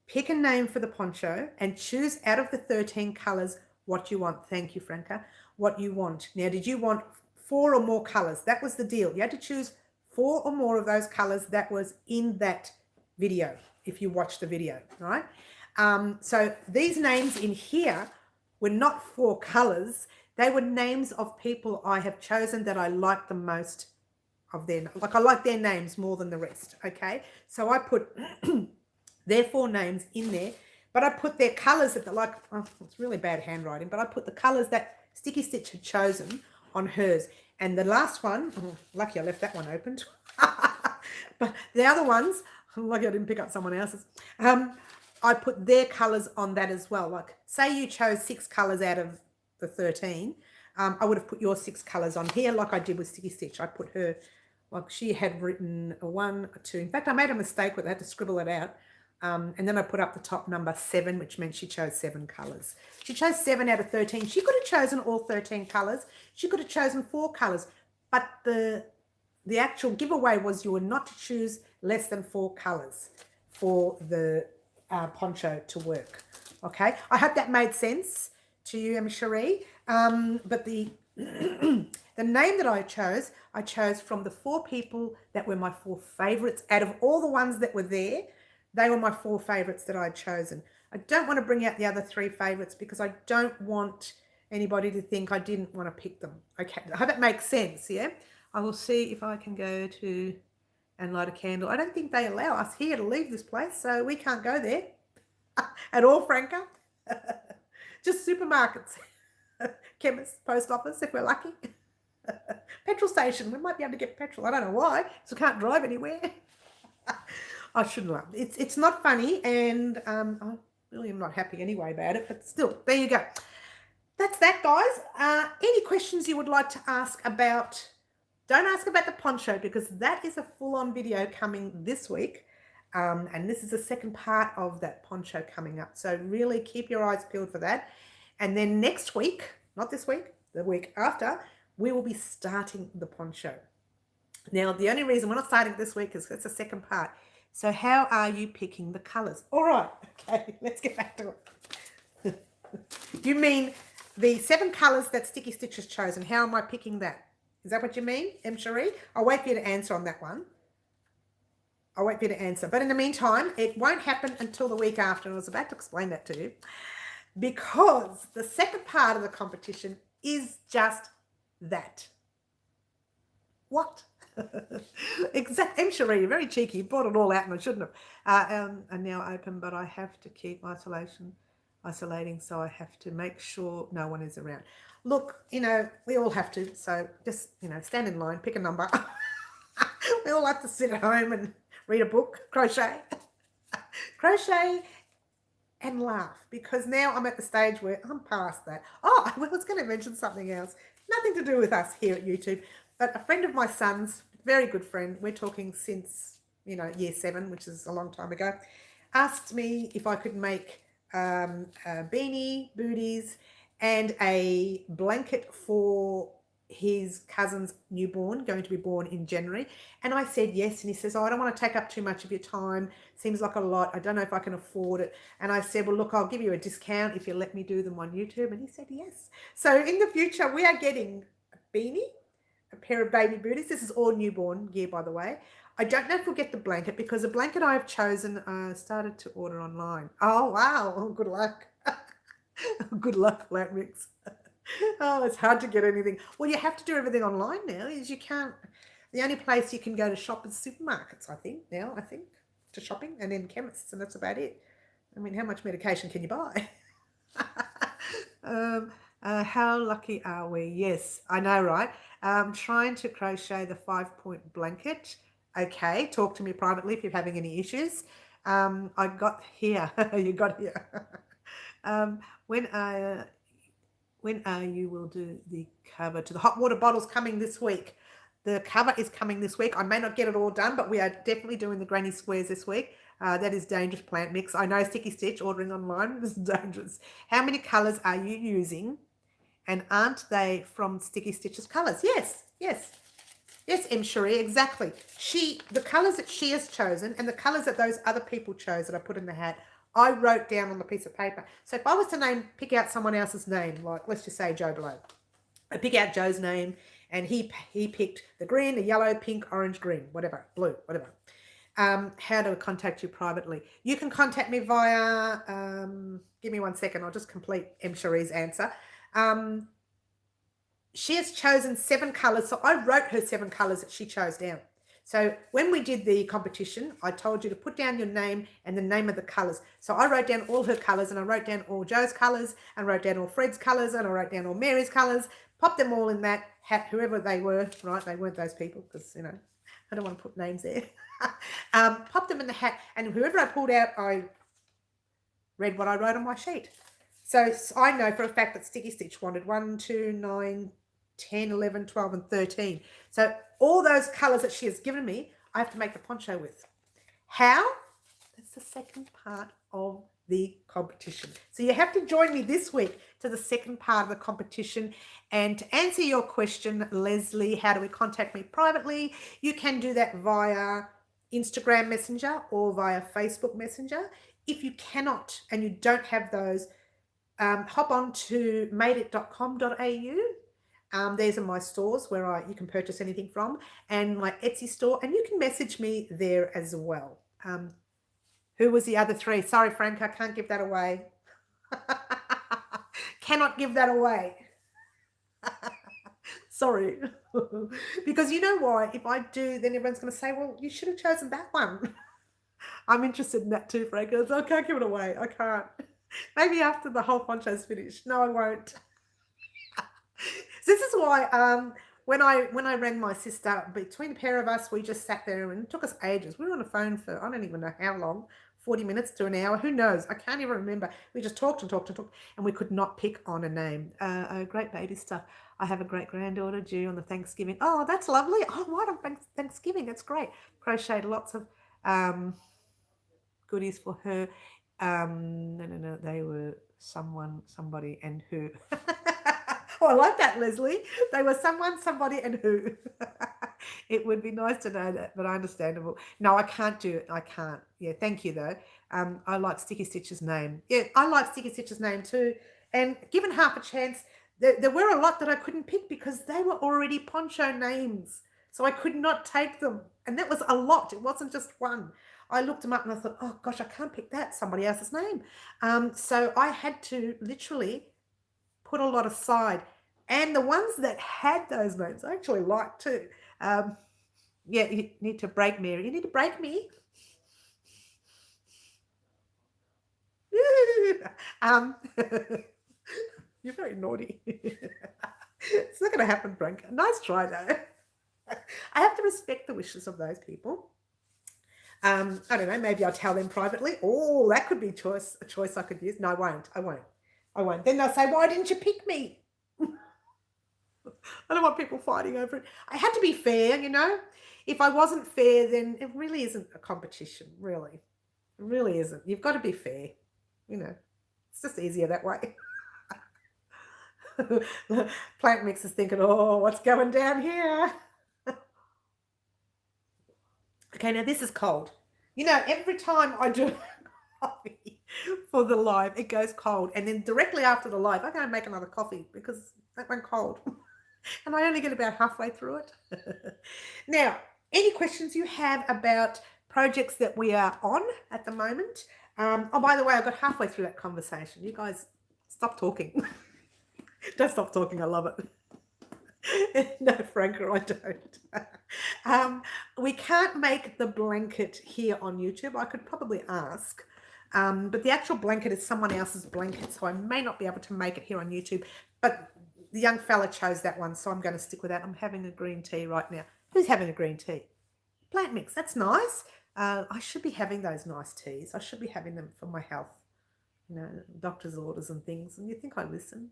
pick a name for the poncho and choose out of the 13 colours what you want. Thank you, Franca. What you want. Now, did you want 4 or more colours? That was the deal. You had to choose 4 or more of those colours that was in that video, if you watched the video, right? So these names in here were not 4 colours. They were names of people I have chosen that I like the most of them. Like, I like their names more than the rest, okay? So I put their 4 names in there, but I put their colours that like, oh, it's really bad handwriting, but I put the colours that Sticky Stitch had chosen on hers. And the last one, oh, lucky I left that one opened. But the other ones, lucky I didn't pick up someone else's. I put their colours on that as well. Like, say you chose 6 colours out of the 13, I would have put your 6 colours on here like I did with Sticky Stitch. I put her, like she had written a 1, a 2. In fact, I made a mistake with it. I had to scribble it out. And then I put up the top number 7, which meant she chose 7 colours. She chose 7 out of 13. She could have chosen all 13 colours. She could have chosen 4 colours. But the actual giveaway was you were not to choose less than 4 colours for the poncho to work. Okay, I hope that made sense to you, Cherie. But the the name that I chose from the 4 people that were my 4 favourites. Out of all the ones that were there, they were my 4 favourites that I'd chosen. I don't want to bring out the other 3 favourites because I don't want anybody to think I didn't want to pick them. Okay, I hope that makes sense, yeah? I will see if I can go to and light a candle. I don't think they allow us here to leave this place, so we can't go there at all, Franca. Just supermarkets, chemists, post office if we're lucky. Petrol station, we might be able to get petrol. I don't know why, so we can't drive anywhere. I shouldn't laugh. It's not funny, and I really am not happy anyway about it, but still, there you go. That's that, guys. Any questions you would like to ask about, don't ask about the poncho, because that is a full-on video coming this week. And this is the second part of that poncho coming up. So really keep your eyes peeled for that. And then next week, not this week, the week after, we will be starting the poncho. Now, the only reason we're not starting this week is it's the second part. So how are you picking the colours? All right, okay, let's get back to it. You mean the 7 colours that Sticky Stitch has chosen? How am I picking that? Is that what you mean, M. Cherie? I'll wait for you to answer on that one. I'll wait for you to answer. But in the meantime, it won't happen until the week after. And I was about to explain that to you. Because the second part of the competition is just that. What? Exactly. M. Cherie, you're very cheeky. You brought it all out and I shouldn't have. And now open, but I have to keep isolating, so I have to make sure no one is around. Look, you know, we all have to. So just, you know, stand in line, pick a number. We all have to sit at home and read a book, crochet, crochet and laugh, because now I'm at the stage where I'm past that. Oh, I was going to mention something else. Nothing to do with us here at YouTube, but a friend of my son's, very good friend, we're talking since, you know, year 7, which is a long time ago, asked me if I could make a beanie, booties, and a blanket for his cousin's newborn, going to be born in January. And I said yes. And he says, oh, I don't want to take up too much of your time. Seems like a lot. I don't know if I can afford it. And I said, well, look, I'll give you a discount if you let me do them on YouTube. And he said yes. So in the future, we are getting a beanie, a pair of baby booties. This is all newborn gear, by the way. I don't know if we'll get the blanket, because the blanket I have chosen started to order online. Oh, wow. Oh, good luck. Good luck, Flat Mix. Oh, it's hard to get anything. Well, you have to do everything online now. Is you can't. The only place you can go to shop is supermarkets, I think, to shopping, and then chemists, and that's about it. I mean, how much medication can you buy? How lucky are we? Yes, I know, right? Trying to crochet the 5-point blanket. Okay, talk to me privately if you're having any issues. I got here. You got here. When you will do the cover to the hot water bottles coming this week. The cover is coming this week. I may not get it all done, but we are definitely doing the granny squares this week. That is dangerous plant mix. I know Sticky Stitch ordering online. This is dangerous. How many colours are you using? And aren't they from Sticky Stitch's colours? Yes, yes. Yes, M. Cherie, exactly. The colours that she has chosen and the colours that those other people chose that I put in the hat, I wrote down on the piece of paper. So if I was to pick out someone else's name, like let's just say Joe Blow, I pick out Joe's name and he picked the green, the yellow, pink, orange, green, whatever, blue, whatever. How do I contact you privately? You can contact me via, give me 1 second, I'll just complete M. Cherie's answer. She has chosen 7 colours, so I wrote her 7 colours that she chose down. So when we did the competition, I told you to put down your name and the name of the colours. So I wrote down all her colours, and I wrote down all Joe's colours, and I wrote down all Fred's colours, and I wrote down all Mary's colours, popped them all in that hat, whoever they were, right? They weren't those people, because, you know, I don't want to put names there. Popped them in the hat, and whoever I pulled out, I read what I wrote on my sheet. So I know for a fact that Sticky Stitch wanted 1, 2, 9, 10, 11, 12, and 13. So all those colours that she has given me, I have to make the poncho with. How? That's the second part of the competition. So you have to join me this week to the second part of the competition. And to answer your question, Leslie, how do we contact me privately? You can do that via Instagram Messenger or via Facebook Messenger. If you cannot and you don't have those, hop on to madeit.com.au. These are my stores where you can purchase anything from, and my Etsy store, and you can message me there as well. Who was the other 3? Sorry, Frank, I can't give that away. Cannot give that away. Sorry. Because you know why? If I do, then everyone's going to say, well, you should have chosen that one. I'm interested in that too, Frank. I can't give it away. I can't. Maybe after the whole poncho's finished. No, I won't. This is why when I rang my sister, between the pair of us, we just sat there and it took us ages. We were on the phone for I don't even know how long, 40 minutes to an hour. Who knows? I can't even remember. We just talked and talked and talked, and we could not pick on a name. Great baby stuff. I have a great granddaughter due on the Thanksgiving. Oh, that's lovely. Oh, right on Thanksgiving. That's great. Crocheted lots of goodies for her. No. They were someone, somebody, and who. Oh, I like that, Leslie. They were someone, somebody, and who. It would be nice to know that, but understandable. No, I can't do it. I can't. Yeah, thank you, though. I like Sticky Stitch's name. Yeah, I like Sticky Stitch's name, too. And given half a chance, there were a lot that I couldn't pick because they were already poncho names. So I could not take them. And that was a lot. It wasn't just one. I looked them up and I thought, oh, gosh, I can't pick that. Somebody else's name. So I had to literally put a lot aside. And the ones that had those names I actually liked too. Yeah, you need to break me. You need to break me. You're very naughty. It's not going to happen, Frank. Nice try, though. I have to respect the wishes of those people. I don't know, maybe I'll tell them privately. Oh, that could be a choice I could use. No, I won't. Then they'll say, why didn't you pick me? I don't want people fighting over it. I had to be fair, you know. If I wasn't fair, then it really isn't a competition, really. It really isn't. You've got to be fair, you know. It's just easier that way. Plant Mix is thinking, oh, what's going down here? Okay, now this is cold. You know, every time I do coffee for the live, it goes cold. And then directly after the live, I go and make another coffee because that went cold. And I only get about halfway through it. Now, any questions you have about projects that we are on at the moment? Oh, by the way, I got halfway through that conversation. You guys, stop talking. Don't stop talking. I love it. No, Franca, I don't. We can't make the blanket here on YouTube. I could probably ask. But the actual blanket is someone else's blanket, so I may not be able to make it here on YouTube. But the young fella chose that one, so I'm going to stick with that. I'm having a green tea right now. Who's having a green tea? Plant Mix, that's nice. I should be having those nice teas. I should be having them for my health. You know, doctor's orders and things. And you think I listen?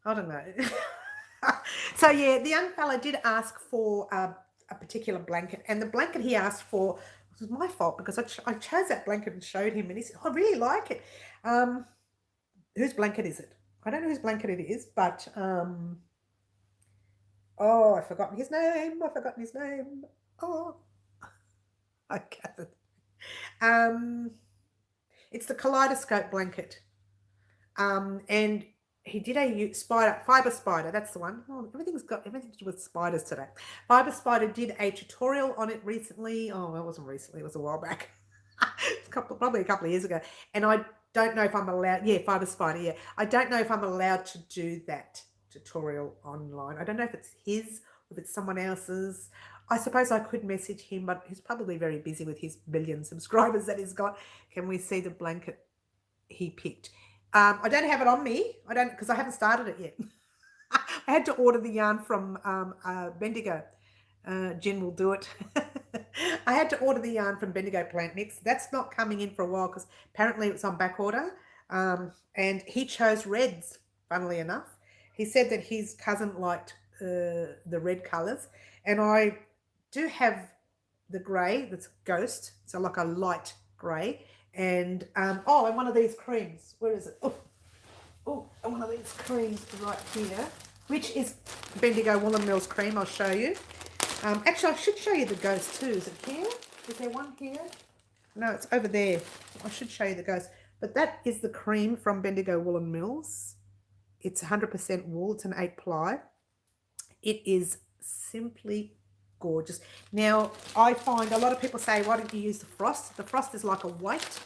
I don't know. So, yeah, the young fella did ask for a particular blanket. And the blanket he asked for was my fault because I chose that blanket and showed him. And he said, oh, I really like it. Whose blanket is it? I don't know whose blanket it is, but, oh, I've forgotten his name. Oh, I gathered. It's the kaleidoscope blanket. And he did a fiber spider. That's the one. Oh, everything's got everything to do with spiders today. Fiber spider did a tutorial on it recently. Oh, it wasn't recently. It was a while back. Probably a couple of years ago. And I don't know if I'm allowed. Yeah, fiber spider. Yeah, I don't know if I'm allowed to do that tutorial online. I don't know if it's his or if it's someone else's. I suppose I could message him, but he's probably very busy with his billion subscribers that he's got. Can we see the blanket he picked? I don't have it on me. I don't because I haven't started it yet. I had to order the yarn from Bendigo. Jen will do it. I had to order the yarn from Bendigo Plant Mix. That's not coming in for a while because apparently it's on back order. And he chose reds, funnily enough. He said that his cousin liked the red colours. And I do have the grey that's ghost. So like a light grey. And, and one of these creams. Where is it? Oh, and one of these creams right here, which is Bendigo Woolen Mills cream. I'll show you. Actually, I should show you the ghost too. Is it here? Is there one here? No, it's over there. I should show you the ghost. But that is the cream from Bendigo Woolen Mills. It's 100% wool. It's an 8-ply. It is simply gorgeous. Now, I find a lot of people say, why don't you use the frost? The frost is like a white.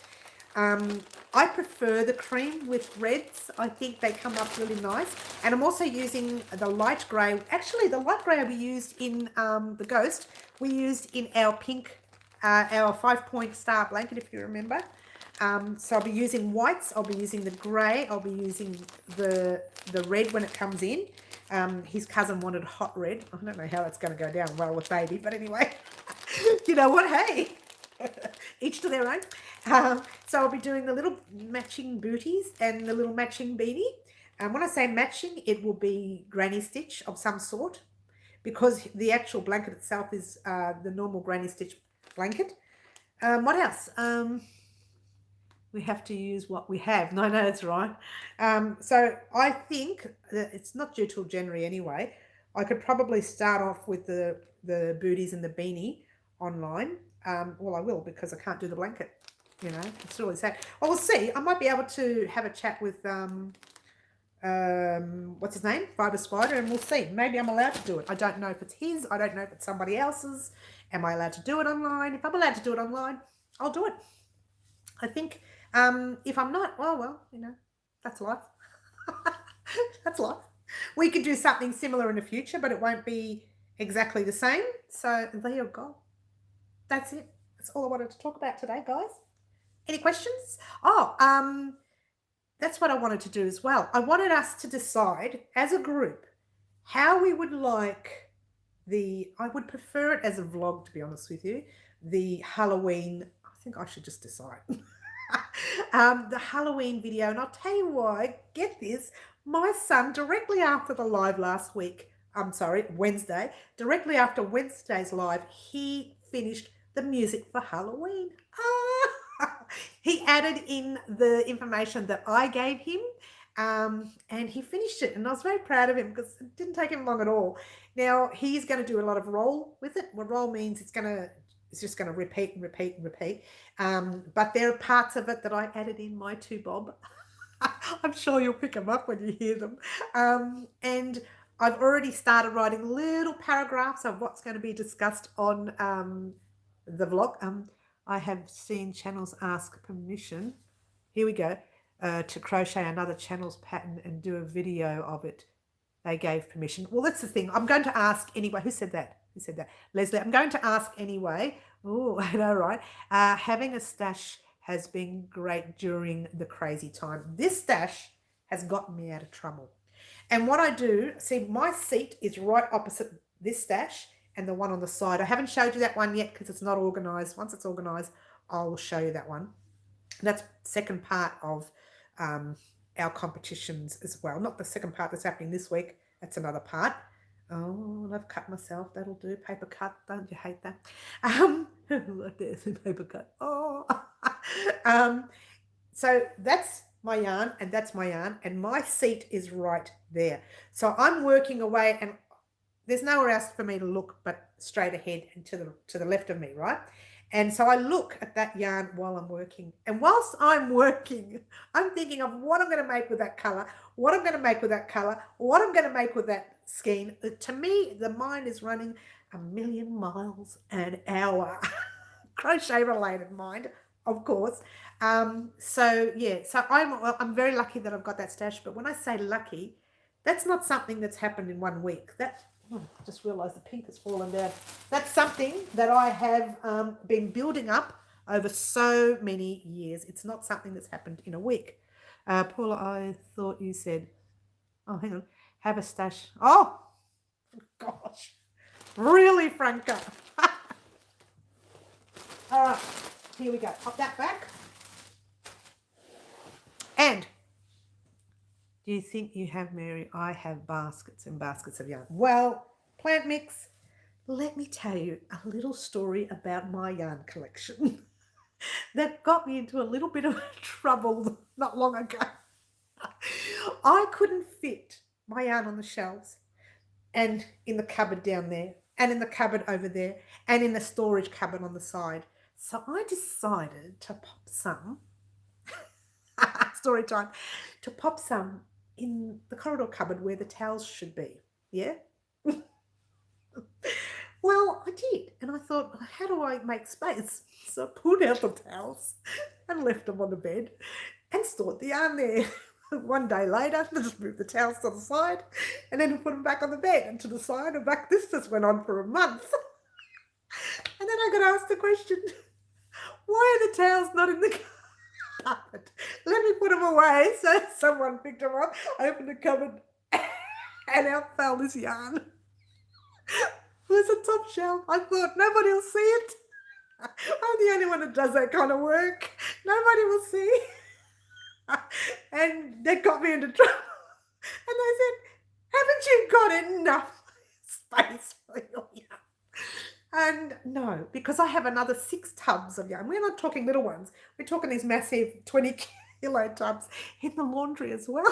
I prefer the cream with reds. I think they come up really nice. And I'm also using the light grey. Actually, the light grey we used in the Ghost, we used in our pink, our 5-point star blanket, if you remember. So I'll be using whites, I'll be using the grey, I'll be using the red when it comes in. His cousin wanted hot red. I don't know how that's going to go down well with baby, but anyway, you know what, hey, each to their own. So I'll be doing the little matching booties and the little matching beanie. When I say matching, it will be granny stitch of some sort, because the actual blanket itself is the normal granny stitch blanket. What else? We have to use what we have. No, that's right. So I think that it's not due till January anyway. I could probably start off with the booties and the beanie online. Well, I will, because I can't do the blanket. You know, it's really sad. Well, we'll see. I might be able to have a chat with what's his name, Fiber Spider, and we'll see. Maybe I'm allowed to do it. I don't know if it's his. I don't know if it's somebody else's. Am I allowed to do it online? If I'm allowed to do it online, I'll do it. I think if I'm not, well, you know, that's life. That's life. We could do something similar in the future, but it won't be exactly the same. So there you go. That's it. That's all I wanted to talk about today, guys. Any questions? Oh, that's what I wanted to do as well. I wanted us to decide as a group how we would like I would prefer it as a vlog, to be honest with you, the Halloween, I think I should just decide. The Halloween video, and I'll tell you why. Get this, my son, directly after the live last week, Wednesday, directly after Wednesday's live, he finished the music for Halloween. He added in the information that I gave him, and he finished it, and I was very proud of him because it didn't take him long at all. Now he's going to do a lot of roll with it. What roll means, it's just going to repeat and repeat and repeat. But there are parts of it that I added in my two bob. I'm sure you'll pick them up when you hear them. And I've already started writing little paragraphs of what's going to be discussed on the vlog. I have seen channels ask permission. Here we go. To crochet another channel's pattern and do a video of it. They gave permission. Well, that's the thing. I'm going to ask anyway. Who said that? Who said that? Leslie. I'm going to ask anyway. Oh, I know, right? Having a stash has been great during the crazy time. This stash has gotten me out of trouble. And what I do, see, my seat is right opposite this stash and the one on the side. I haven't showed you that one yet because it's not organized. Once it's organized, I'll show you that one. That's second part of our competitions as well. Not the second part that's happening this week. That's another part. Oh, I've cut myself. That'll do. Paper cut. Don't you hate that? There's a paper cut. Oh. So that's my yarn, and that's my yarn, and my seat is right there. So I'm working away, and there's nowhere else for me to look but straight ahead and to the left of me, right? And so I look at that yarn while I'm working. And whilst I'm working, I'm thinking of what I'm going to make with that colour, what I'm going to make with that colour, what I'm going to make with that skein. To me, the mind is running 1,000,000 miles an hour. Crochet related mind, of course. So yeah, so I'm very lucky that I've got that stash. But when I say lucky, that's not something that's happened in 1 week. I just realised the pink has fallen down. That's something that I have been building up over so many years. It's not something that's happened in a week. Paula, I thought you said, oh, hang on, have a stash. Oh, gosh. Really, Franca? All right, here we go. Pop that back. And do you think you have, Mary? I have baskets and baskets of yarn. Well, plant mix, let me tell you a little story about my yarn collection that got me into a little bit of trouble not long ago. I couldn't fit my yarn on the shelves and in the cupboard down there and in the cupboard over there and in the storage cupboard on the side. So I decided to pop some, story time, to pop some in the corridor cupboard where the towels should be. Yeah. Well, I did. And I thought, how do I make space? So I pulled out the towels and left them on the bed and stored the yarn there. One day later, I just moved the towels to the side and then put them back on the bed and to the side and back. This just went on for a month. And then I got asked the question, why are the towels not in the cupboard? Let me put them away. So someone picked them up, opened the cupboard, and out fell this yarn. It was a top shelf. I thought nobody will see it. I'm the only one that does that kind of work. Nobody will see. And that got me into trouble. And they said, haven't you got enough space for your yarn? And no, because I have another 6 tubs of yarn. We're not talking little ones. We're talking these massive 20-kilo tubs in the laundry as well.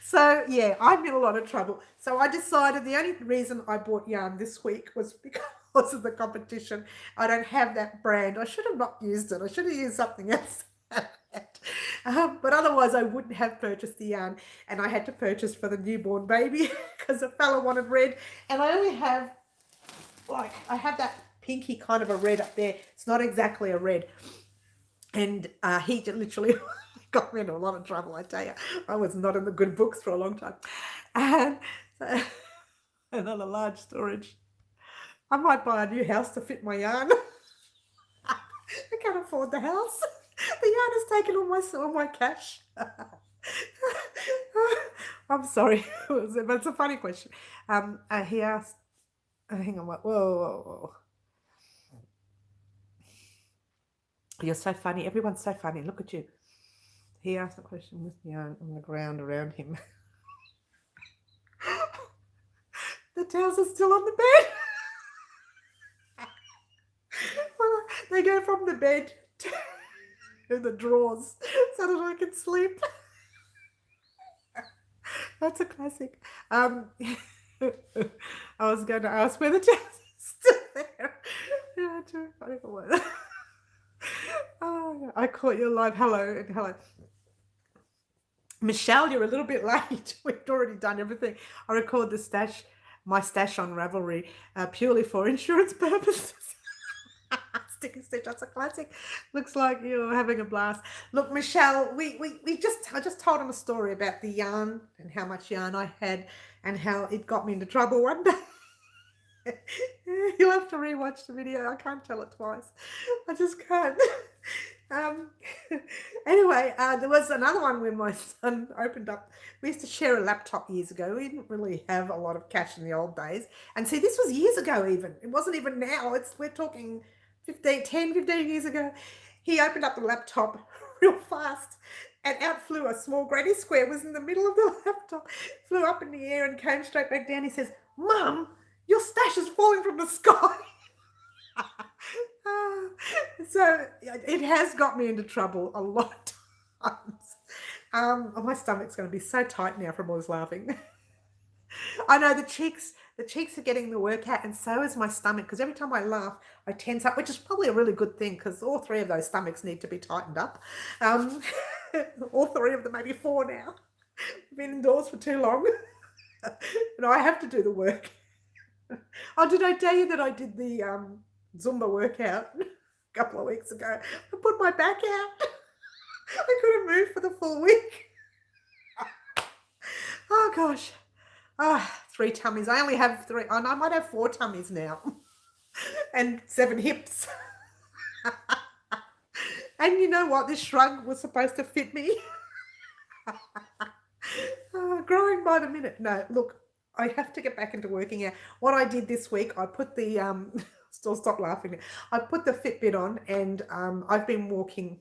So yeah, I'm in a lot of trouble. So I decided the only reason I bought yarn this week was because of the competition. I don't have that brand. I should have not used it. I should have used something else. But otherwise I wouldn't have purchased the yarn, and I had to purchase for the newborn baby because a fella wanted red, and I only have, like, I have that pinky kind of a red up there. It's not exactly a red, and he just literally got me into a lot of trouble, I tell you. I was not in the good books for a long time. And so, another large storage. I might buy a new house to fit my yarn. I can't afford the house. The yarn has taken all my cash. I'm sorry, but it's a funny question. He asked, hang on, whoa. You're so funny. Everyone's so funny. Look at you. He asked a question with yarn on the ground around him. The towels are still on the bed. Well, they go from the bed to the drawers so that I can sleep. That's a classic. I was going to ask where the towels are still there. Yeah, too funny for one. Oh, I caught you live. Hello and hello. Michelle, you're a little bit late. We've already done everything. I record my stash on Ravelry purely for insurance purposes. Sticky Stitch, that's a classic. Looks like you're having a blast. Look, Michelle, I just told him a story about the yarn and how much yarn I had and how it got me into trouble one day. You'll have to rewatch the video. I can't tell it twice. I just can't. Anyway, there was another one when my son opened up. We used to share a laptop years ago. We didn't really have a lot of cash in the old days. And see, this was years ago even. It wasn't even now. We're talking 15 years ago. He opened up the laptop real fast and out flew a small granny square. It was in the middle of the laptop, flew up in the air and came straight back down. He says, Mum, your stash is falling from the sky. So it has got me into trouble a lot of times. My stomach's going to be so tight now from all this laughing. I know the cheeks are getting the workout, and so is my stomach, because every time I laugh, I tense up, which is probably a really good thing because all 3 of those stomachs need to be tightened up. All 3 of them, maybe 4 now. I've been indoors for too long. And I have to do the work. Oh, did I tell you that I did the Zumba workout a couple of weeks ago? I put my back out. I couldn't move for the full week. Oh, gosh. 3 tummies. I only have 3. Oh, no, I might have 4 tummies now. And 7 hips. And you know what? This shrug was supposed to fit me. Growing by the minute. No, look, I have to get back into working out. What I did this week, I put the still stop laughing. I put the Fitbit on, and I've been walking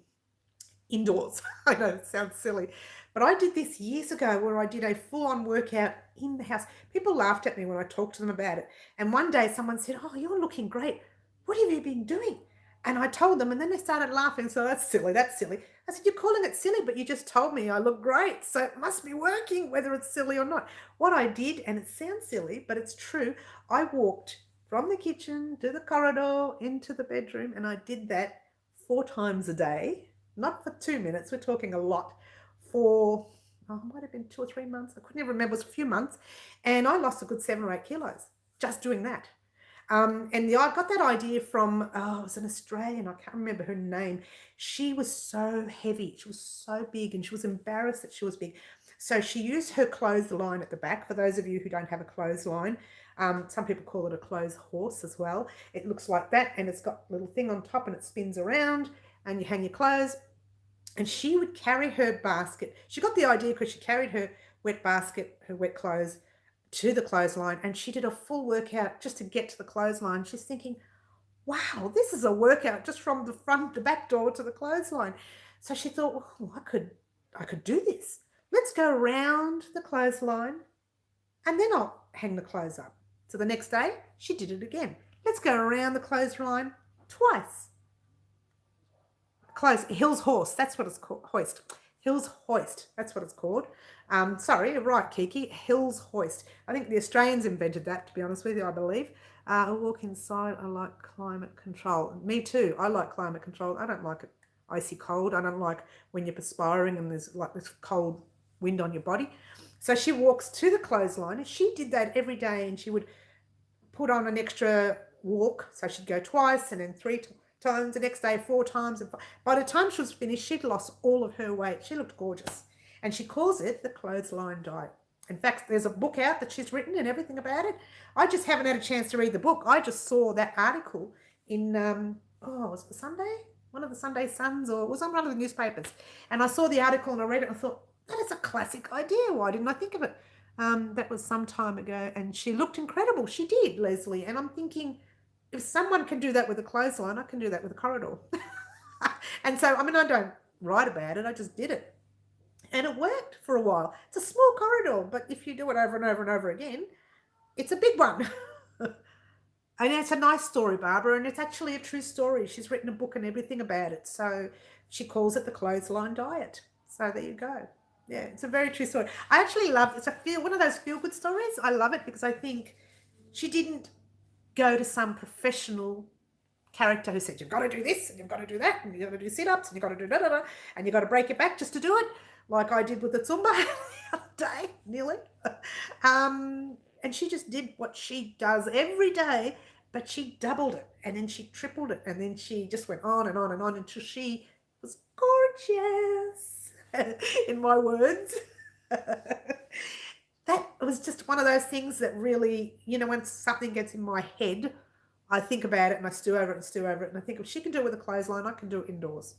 indoors. I know it sounds silly, but I did this years ago where I did a full-on workout in the house. People laughed at me when I talked to them about it. And one day someone said, "Oh, you're looking great. What have you been doing?" And I told them, and then they started laughing. So that's silly. I said, "You're calling it silly, but you just told me I look great. So it must be working, whether it's silly or not." What I did, and it sounds silly, but it's true, I walked from the kitchen to the corridor into the bedroom, and I did that 4 times a day. Not for 2 minutes. We're talking a lot. For, it might have been 2 or 3 months. I couldn't even remember. It was a few months. And I lost a good 7 or 8 kilos. just doing that. And I got that idea from, it was an Australian, I can't remember her name. She was so heavy, she was so big, and she was embarrassed that she was big. So she used her clothesline at the back. For those of you who don't have a clothesline, some people call it a clothes horse as well. It looks like that, and it's got a little thing on top, and it spins around, and you hang your clothes. And she would carry her basket. She got the idea because she carried her wet basket, her wet clothes, to the clothesline, and she did a full workout just to get to the clothesline. She's thinking, wow, this is a workout just from the back door to the clothesline. So she thought, well, I could do this. Let's go around the clothesline and then I'll hang the clothes up. So the next day she did it again. Let's go around the clothesline twice. Hill's horse, that's what it's called. Hill's hoist, that's what it's called. Sorry, you're right, Kiki. Hill's hoist. I think the Australians invented that, to be honest with you, I believe. I walk inside. I like climate control. Me too. I like climate control. I don't like it icy cold. I don't like when you're perspiring and there's like this cold wind on your body. So she walks to the clothesline, and she did that every day, and she would put on an extra walk. So she'd go twice and then 3 times, the next day 4 times. And by the time she was finished, she'd lost all of her weight. She looked gorgeous. And she calls it the clothesline diet. In fact, there's a book out that she's written and everything about it. I just haven't had a chance to read the book. I just saw that article in, was it Sunday? One of the Sunday Suns, or it was on one of the newspapers. And I saw the article and I read it and I thought, that is a classic idea. Why didn't I think of it? That was some time ago, and she looked incredible. She did, Leslie. And I'm thinking, if someone can do that with a clothesline, I can do that with a corridor. And so, I mean, I don't write about it. I just did it. And it worked for a while. It's a small corridor, but if you do it over and over and over again, it's a big one. And it's a nice story, Barbara, and it's actually a true story. She's written a book and everything about it. So she calls it the clothesline diet. So there you go. Yeah, it's a very true story. I actually love it. It's one of those feel-good stories. I love it because I think she didn't go to some professional character who said, you've got to do this and you've got to do that and you've got to do sit-ups and you've got to do da-da-da and you've got to break your back just to do it, like I did with the Zumba the other day, nearly. And she just did what she does every day, but she doubled it and then she tripled it and then she just went on and on and on until she was gorgeous, in my words. That was just one of those things that really, when something gets in my head, I think about it and I stew over it and stew over it. And I think if she can do it with a clothesline, I can do it indoors.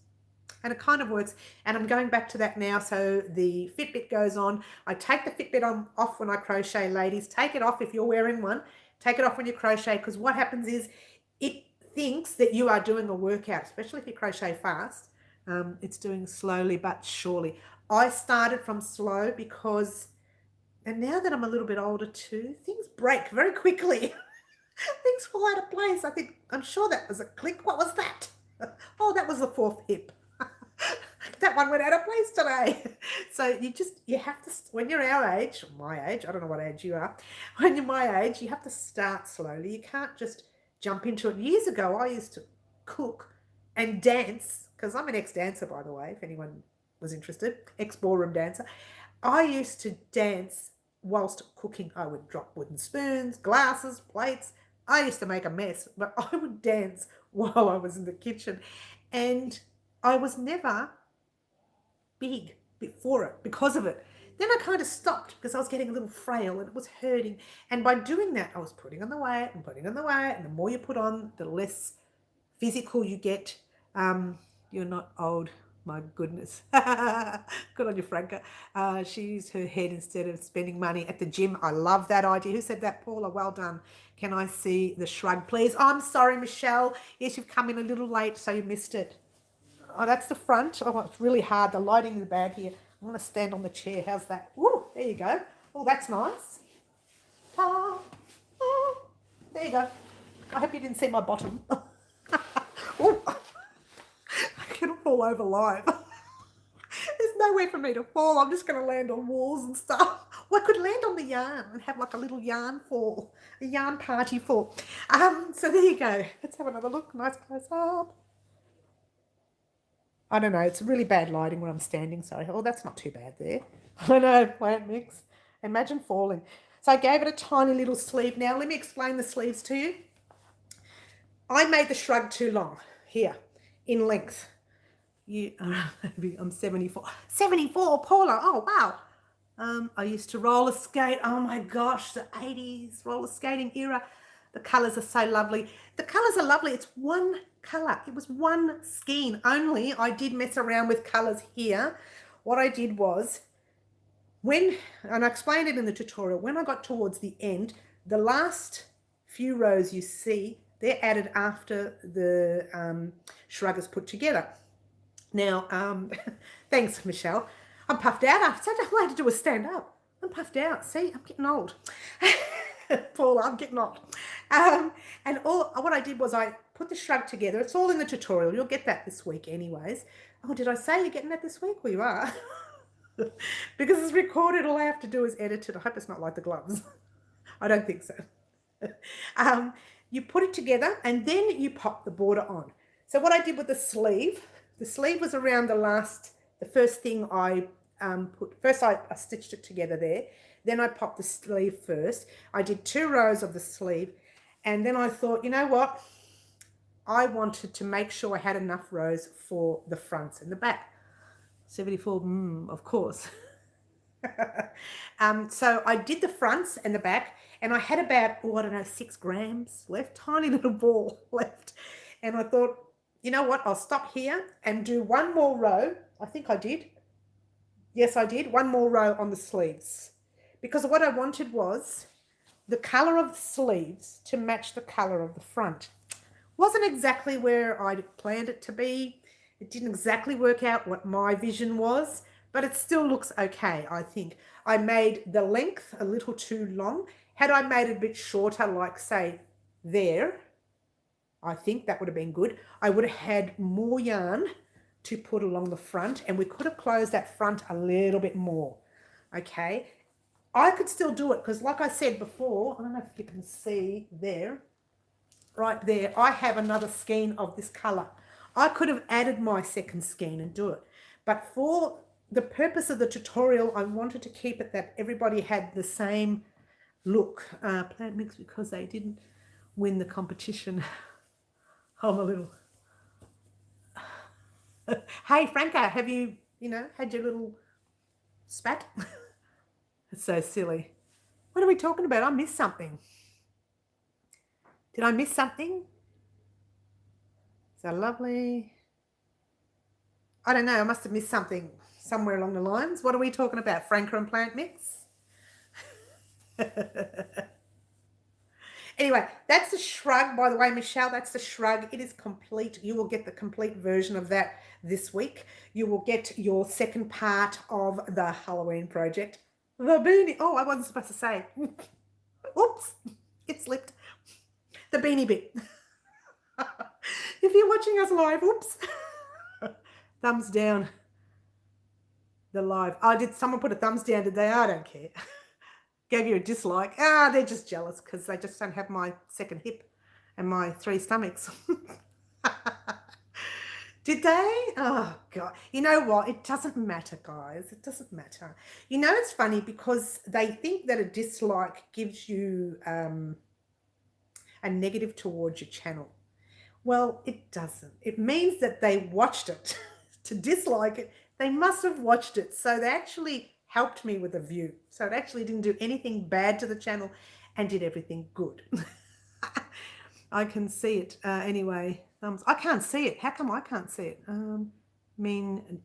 And it kind of works. And I'm going back to that now. So the Fitbit goes on. I take the Fitbit off when I crochet, ladies. Take it off if you're wearing one. Take it off when you crochet, because what happens is it thinks that you are doing a workout, especially if you crochet fast. It's doing slowly but surely. I started from slow because, and now that I'm a little bit older too, things break very quickly. Things fall out of place. I'm sure that was a click. What was that? Oh, that was the 4th hip. That one went out of place today. So you have to, when you're our age, my age, I don't know what age you are. When you're my age, you have to start slowly. You can't just jump into it. Years ago, I used to cook and dance, because I'm an ex-dancer, by the way, if anyone was interested, ex-ballroom dancer. I used to dance whilst cooking. I would drop wooden spoons, glasses, plates. I used to make a mess, but I would dance while I was in the kitchen. And I was never big before it because of it. Then I kind of stopped because I was getting a little frail and it was hurting. And by doing that, I was putting on the weight and putting on the weight. And the more you put on, the less physical you get. You're not old. My goodness. Good on you, Franca. She used her head instead of spending money at the gym. I love that idea. Who said that, Paula? Well done. Can I see the shrug, please? Oh, I'm sorry, Michelle. Yes, you've come in a little late, so you missed it. Oh, that's the front. Oh, it's really hard. The lighting is bad here. I'm going to stand on the chair. How's that? Ooh, there you go. Oh, that's nice. There you go. I hope you didn't see my bottom. Ooh. I can fall over live. There's nowhere for me to fall. I'm just going to land on walls and stuff. Well, I could land on the yarn and have like a little yarn fall, a yarn party fall. So there you go. Let's have another look. Nice close up. I don't know. It's really bad lighting when I'm standing. So, oh, that's not too bad there. I know. Plant mix. Imagine falling. So I gave it a tiny little sleeve. Now, let me explain the sleeves to you. I made the shrug too long here in length. I'm 74. 74, Paula. Oh, wow. I used to roller skate. Oh my gosh, the 80s roller skating era. The colors are so lovely. The colors are lovely. It's one color. It was one skein only. I did mess around with colors here. What I did was and I explained it in the tutorial, when I got towards the end, the last few rows you see, they're added after the shrug is put together. Now, thanks, Michelle. I'm puffed out. I've such a way to do a stand up. I'm puffed out. See, I'm getting old. Paula, I'm getting old. And what I did was I put the shrug together. It's all in the tutorial. You'll get that this week anyways. Oh, did I say you're getting that this week? Well, you are. Because it's recorded, all I have to do is edit it. I hope it's not like the gloves. I don't think so. You put it together and then you pop the border on. So what I did with the sleeve was around the first thing I first I stitched it together there. Then I popped the sleeve first. I did 2 rows of the sleeve. And then I thought, you know what? I wanted to make sure I had enough rows for the fronts and the back. 74, of course. So I did the fronts and the back, and I had about, I don't know, 6 grams left, tiny little ball left. And I thought, you know what, I'll stop here and do one more row. I think I did. Yes, I did. One more row on the sleeves. Because what I wanted was the color of the sleeves to match the color of the front. Wasn't exactly where I planned it to be. It didn't exactly work out what my vision was, but it still looks okay, I think. I made the length a little too long. Had I made it a bit shorter, like say there, I think that would have been good. I would have had more yarn to put along the front, and we could have closed that front a little bit more, okay? I could still do it because like I said before, I don't know if you can see there, right there, I have another skein of this color. I could have added my second skein and do it. But for the purpose of the tutorial, I wanted to keep it that everybody had the same look. Plant mix because they didn't win the competition. I'm a little... Hey, Franca, have you had your little spat? It's so silly. What are we talking about? I missed something. Did I miss something? So lovely. I don't know. I must have missed something somewhere along the lines. What are we talking about? Franca and plant mix? Anyway, that's the shrug, by the way, Michelle. That's the shrug. It is complete. You will get the complete version of that this week. You will get your second part of the Halloween project. The beanie. Oh, I wasn't supposed to say. Oops, it slipped. The beanie bit. If you're watching us live, oops. Thumbs down. The live. Oh, did someone put a thumbs down? Did they? I don't care. Gave you a dislike. They're just jealous because they just don't have my second hip and my 3 stomachs. Did they? Oh, God. You know what? It doesn't matter, guys. It doesn't matter. You know, it's funny because they think that a dislike gives you a negative towards your channel. Well, it doesn't. It means that they watched it. To dislike it, they must have watched it. So they actually helped me with a view. So it actually didn't do anything bad to the channel and did everything good. I can see it anyway. I can't see it. How come I can't see it? Mean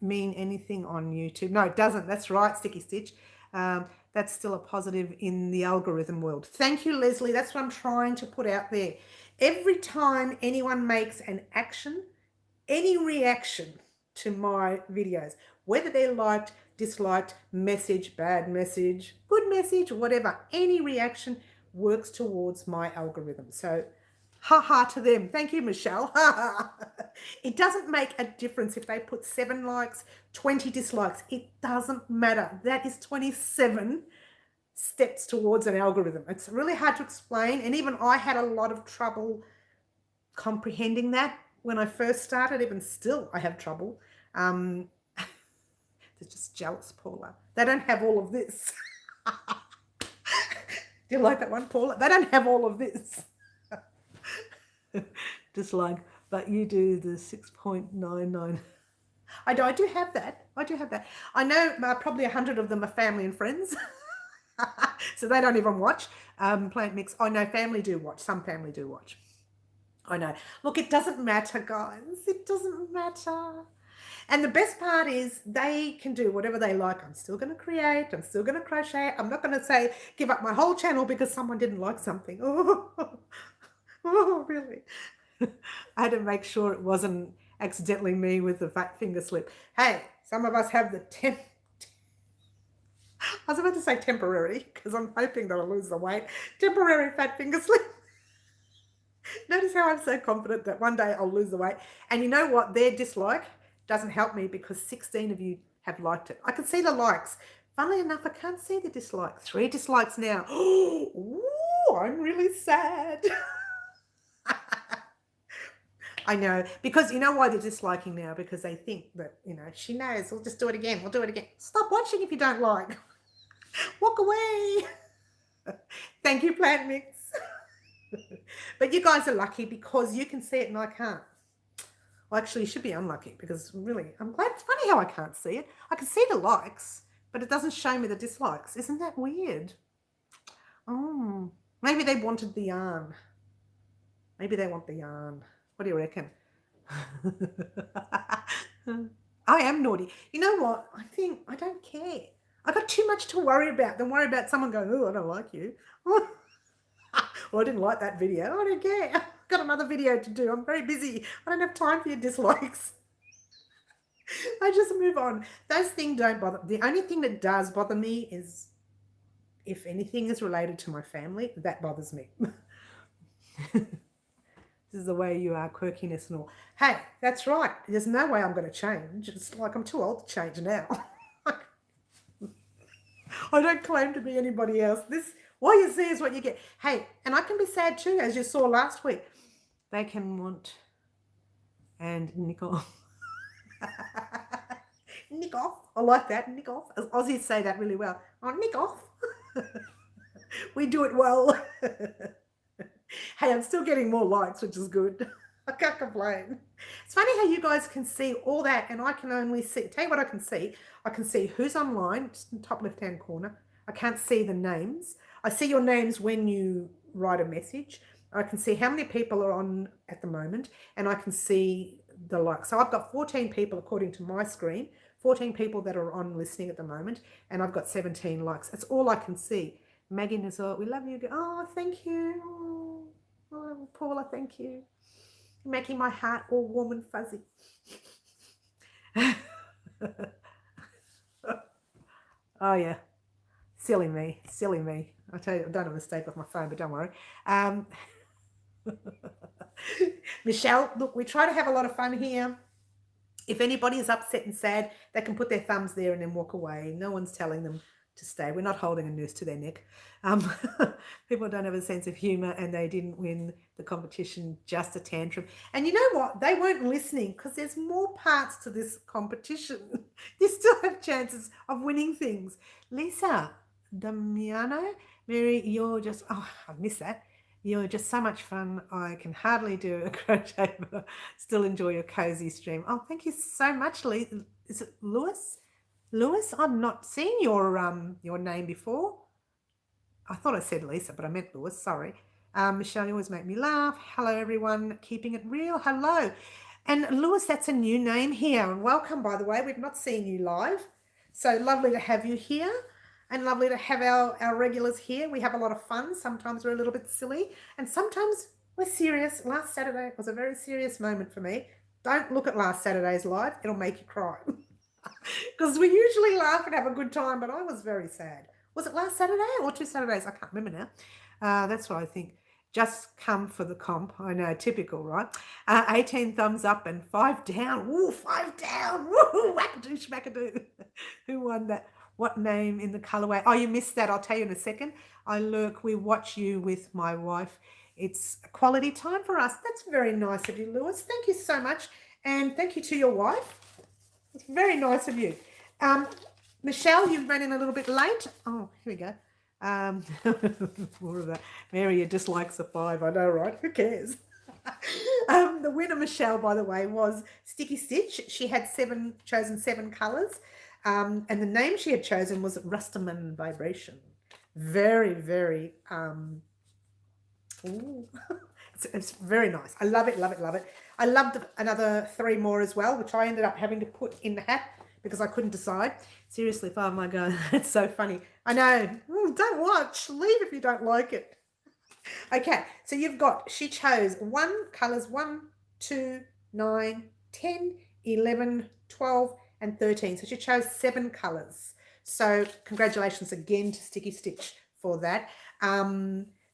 anything on YouTube? No, it doesn't. That's right, Sticky Stitch. That's still a positive in the algorithm world. Thank you, Leslie. That's what I'm trying to put out there. Every time anyone makes an action, any reaction to my videos, whether they're liked, disliked, message, bad message, good message, whatever, any reaction works towards my algorithm. So ha to them. Thank you, Michelle. It doesn't make a difference if they put 7 likes, 20 dislikes. It doesn't matter. That is 27 steps towards an algorithm. It's really hard to explain. And even I had a lot of trouble comprehending that when I first started. Even still, I have trouble. They're just jealous, Paula. They don't have all of this. Do you like that one, Paula? They don't have all of this. Just like, but you do the 6.99. I do have that. I do have that. I know probably 100 of them are family and friends. So they don't even watch Plant Mix. I know family do watch. Some family do watch. I know. Look, it doesn't matter, guys. It doesn't matter. And the best part is they can do whatever they like. I'm still going to create. I'm still going to crochet. I'm not going to say give up my whole channel because someone didn't like something. Oh, really? I had to make sure it wasn't accidentally me with the fat finger slip. Hey, some of us have the I was about to say temporary because I'm hoping that I'll lose the weight. Temporary fat finger slip. Notice how I'm so confident that one day I'll lose the weight. And you know what? Their dislike doesn't help me because 16 of you have liked it. I can see the likes. Funnily enough, I can't see the dislikes. 3 dislikes now. Oh, I'm really sad. I know, because you know why they're disliking now? Because they think that, she knows, we'll just do it again. We'll do it again. Stop watching if you don't like. Walk away. Thank you, Plant Mix. But you guys are lucky because you can see it and I can't. Well, actually, you should be unlucky because really, I'm glad. It's funny how I can't see it. I can see the likes, but it doesn't show me the dislikes. Isn't that weird? Oh, maybe they wanted the yarn. Maybe they want the yarn. What do you reckon? I am naughty. You know what? I think I don't care. I got too much to worry about than worry about someone going, oh, I don't like you. Well, I didn't like that video. I don't care. I've got another video to do. I'm very busy. I don't have time for your dislikes. I just move on. Those things don't bother. The only thing that does bother me is if anything is related to my family, that bothers me. This is the way you are, quirkiness and all. Hey, that's right. There's no way I'm going to change. It's like I'm too old to change now. I don't claim to be anybody else. What you see is what you get. Hey, and I can be sad too, as you saw last week. They can want and nick off. Nick off. I like that. Nick off. Aussies say that really well. Oh, nick off. We do it well. Hey, I'm still getting more likes, which is good. I can't complain. It's funny how you guys can see all that and I can only see, tell you what I can see. I can see who's online, just in the top left-hand corner. I can't see the names. I see your names when you write a message. I can see how many people are on at the moment and I can see the likes. So I've got 14 people according to my screen, 14 people that are on listening at the moment and I've got 17 likes. That's all I can see. Maggie Nazar, we love you. Oh, thank you. Oh, Paula, thank you. You're making my heart all warm and fuzzy. Oh, yeah. Silly me. Silly me. I tell you, I've done a mistake with my phone, but don't worry. Michelle, look, we try to have a lot of fun here. If anybody is upset and sad, they can put their thumbs there and then walk away. No one's telling them to stay. We're not holding a noose to their neck. People don't have a sense of humour and they didn't win the competition, just a tantrum. And you know what? They weren't listening because there's more parts to this competition. You still have chances of winning things. Lisa, Damiano, Mary, you're just, oh, I missed that. You're just so much fun. I can hardly do a crochet, but still enjoy your cozy stream. Oh, thank you so much, Lisa. Is it Lewis? Lewis, I've not seen your name before. I thought I said Lisa, but I meant Lewis. Sorry. Michelle, you always make me laugh. Hello, everyone. Keeping it real. Hello. And Lewis, that's a new name here. And welcome, by the way. We've not seen you live. So lovely to have you here. And lovely to have our regulars here. We have a lot of fun. Sometimes we're a little bit silly. And sometimes we're serious. Last Saturday was a very serious moment for me. Don't look at last Saturday's live. It'll make you cry. Because we usually laugh and have a good time, but I was very sad. Was it last Saturday or 2 Saturdays? I can't remember now. That's what I think. Just come for the comp. I know, typical, right? 18 thumbs up and 5 down. Ooh, 5 down. Woo, wackadoo, schmackadoo. Who won that? What name in the colorway? Oh, you missed that. I'll tell you in a second. I lurk. We watch you with my wife. It's a quality time for us. That's very nice of you, Lewis. Thank you so much. And thank you to your wife. It's very nice of you. Michelle, you've run in a little bit late. Oh, here we go. More of that. Mary, you dislikes a 5. I know, right? Who cares? The winner, Michelle, by the way, was Sticky Stitch. She had chosen 7 colours. And the name she had chosen was Rustaman Vibration. Very, very, ooh, it's very nice. I love it, love it, love it. I loved another 3 more as well, which I ended up having to put in the hat because I couldn't decide. Seriously, 5, my God, that's so funny. I know. Ooh, don't watch. Leave if you don't like it. Okay, so she chose colours 1, 2, 9, 10, 11, 12, and 13. So she chose 7 colours. So congratulations again to Sticky Stitch for that.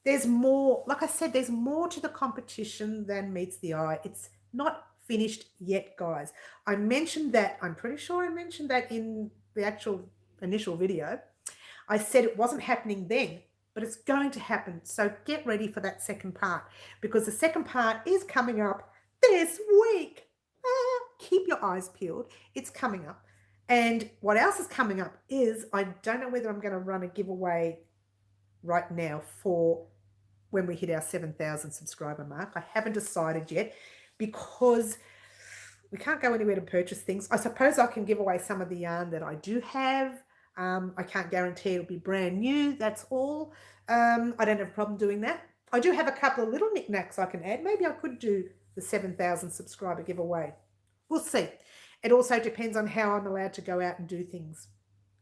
There's more, like I said, there's more to the competition than meets the eye. It's not finished yet, guys. I mentioned that, I'm pretty sure I mentioned that in the actual initial video. I said it wasn't happening then, but it's going to happen. So get ready for that second part, because the second part is coming up this week. Keep your eyes peeled. It's coming up. And what else is coming up is, I don't know whether I'm going to run a giveaway right now for when we hit our 7,000 subscriber mark. I haven't decided yet because we can't go anywhere to purchase things. I suppose I can give away some of the yarn that I do have. I can't guarantee it'll be brand new. That's all. I don't have a problem doing that. I do have a couple of little knickknacks I can add. Maybe I could do the 7,000 subscriber giveaway. We'll see. It also depends on how I'm allowed to go out and do things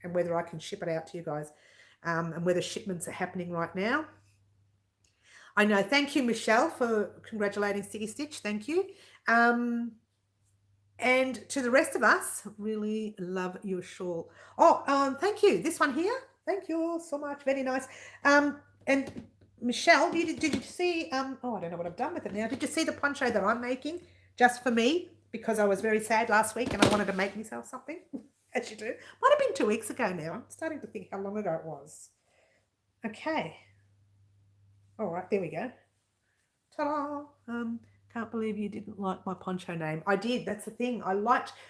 and whether I can ship it out to you guys, and whether shipments are happening right now. I know. Thank you, Michelle, for congratulating Sticky Stitch. Thank you. And to the rest of us, really love your shawl. Oh, thank you. This one here. Thank you so much. Very nice. And Michelle, did you see, oh, I don't know what I've done with it now. Did you see the poncho that I'm making just for me? Because I was very sad last week and I wanted to make myself something, as you do. Might have been 2 weeks ago now. I'm starting to think how long ago it was. Okay. All right, there we go. Ta-da! Can't believe you didn't like my poncho name. I did. That's the thing.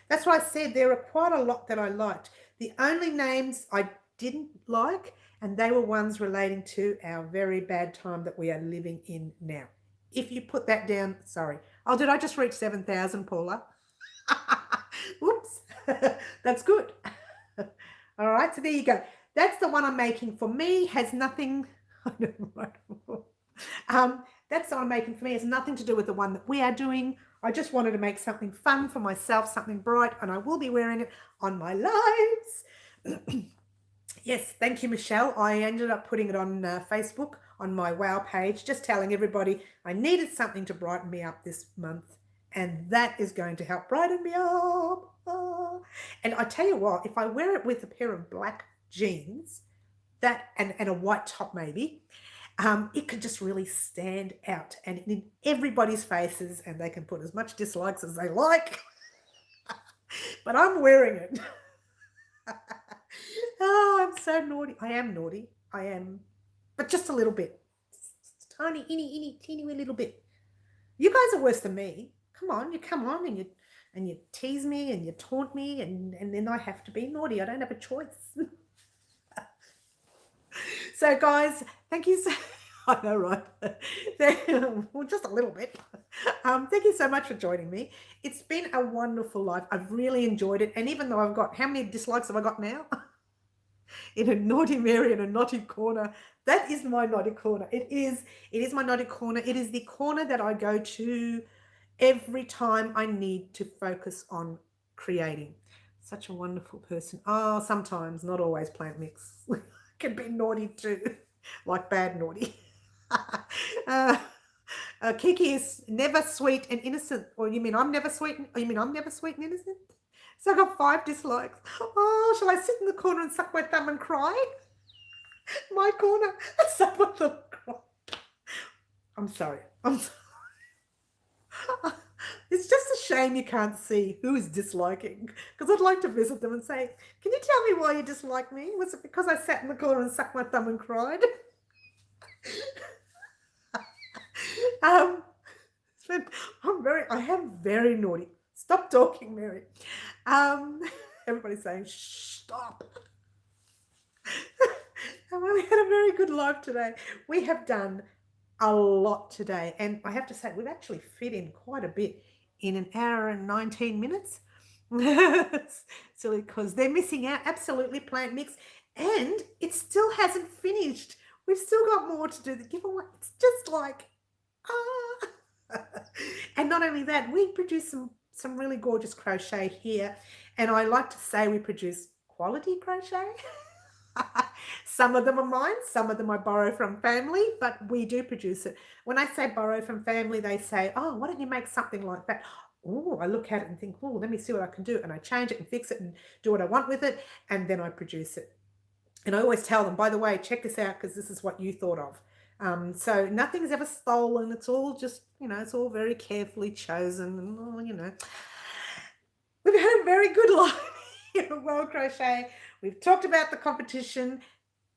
That's why I said there are quite a lot that I liked. The only names I didn't like, and they were ones relating to our very bad time that we are living in now. If you put that down, sorry. Oh, did I just reach 7,000, Paula? Whoops. That's good. All right, so there you go. That's the one I'm making for me. Has nothing... I know, right? That's the one I'm making for me. It has nothing to do with the one that we are doing. I just wanted to make something fun for myself, something bright, and I will be wearing it on my lives. Yes, thank you, Michelle. I ended up putting it on Facebook on my WOW page, just telling everybody I needed something to brighten me up this month, and that is going to help brighten me up. And I tell you what, if I wear it with a pair of black jeans, that and a white top maybe, it could just really stand out and in everybody's faces, and they can put as much dislikes as they like. But I'm wearing it. Oh, I'm so naughty. I am naughty. I am. But just a little bit. Tiny, teeny wee little bit. You guys are worse than me. Come on, you come on and you tease me and you taunt me, and then I have to be naughty. I don't have a choice. So guys, thank you so I know, right? Well, just a little bit. Thank you so much for joining me. It's been a wonderful life. I've really enjoyed it. And even though I've got, how many dislikes have I got now? In a naughty Mary in a naughty corner. That is my naughty corner. It is my naughty corner. It is the corner that I go to every time I need to focus on creating. Such a wonderful person. Oh, sometimes, not always, plant mix. Can be naughty too, like bad naughty. Kiki is never sweet and innocent. Or you mean I'm never sweet? Or you mean I'm never sweet and innocent? So I got 5 dislikes. Oh, shall I sit in the corner and suck my thumb and cry? My corner, suck my thumb and cry. I'm sorry. It's just a shame you can't see who is disliking, because I'd like to visit them and say, can you tell me why you dislike me? Was it because I sat in the corner and sucked my thumb and cried? I am very naughty. Stop talking, Mary. Everybody's saying, shh, stop. well, we had a very good live today. We have done a lot today, and I have to say, we've actually fit in quite a bit in an hour and 19 minutes. It's silly because they're missing out. Absolutely, plant mix, and it still hasn't finished. We've still got more to do. The giveaway, it's just like, ah. And not only that, we produce some really gorgeous crochet here, and I like to say we produce quality crochet. Some of them are mine, some of them I borrow from family, but we do produce it. When I say borrow from family, they say, oh, why don't you make something like that? Oh, I look at it and think, oh, let me see what I can do. And I change it and fix it and do what I want with it. And then I produce it. And I always tell them, by the way, check this out because this is what you thought of. So nothing's ever stolen. It's all just, it's all very carefully chosen. And, we've had a very good life here at World Crochet. We've talked about the competition.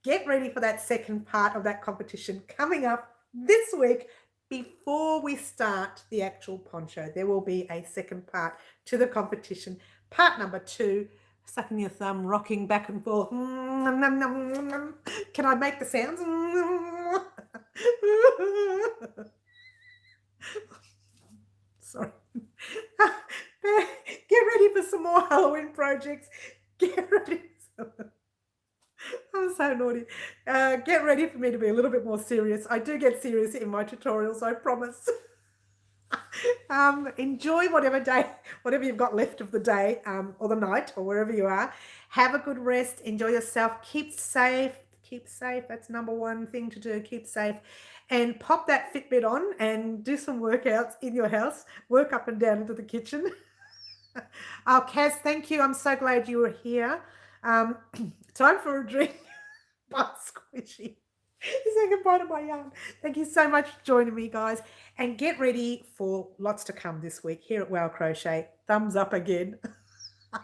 Get ready for that second part of that competition coming up this week before we start the actual poncho. There will be a second part to the competition. Part number 2, sucking your thumb, rocking back and forth. Can I make the sounds? Sorry. Get ready for some more Halloween projects. Get ready. I'm so naughty. Get ready for me to be a little bit more serious. I do get serious in my tutorials, I promise. Enjoy whatever you've got left of the day, or the night, or wherever you are. Have a good rest. Enjoy yourself. Keep safe. Keep safe. That's number one thing to do. Keep safe. And pop that Fitbit on and do some workouts in your house. Work up and down into the kitchen. Oh, Kaz, thank you. I'm so glad you were here. Time for a drink. Bye, Squishy. Saying goodbye to my yarn. Thank you so much for joining me, guys. And get ready for lots to come this week here at Wow Crochet. Thumbs up again. I'm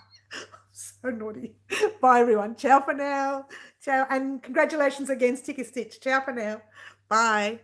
so naughty. Bye, everyone. Ciao for now. Ciao. And congratulations again, Sticky Stitch. Ciao for now. Bye.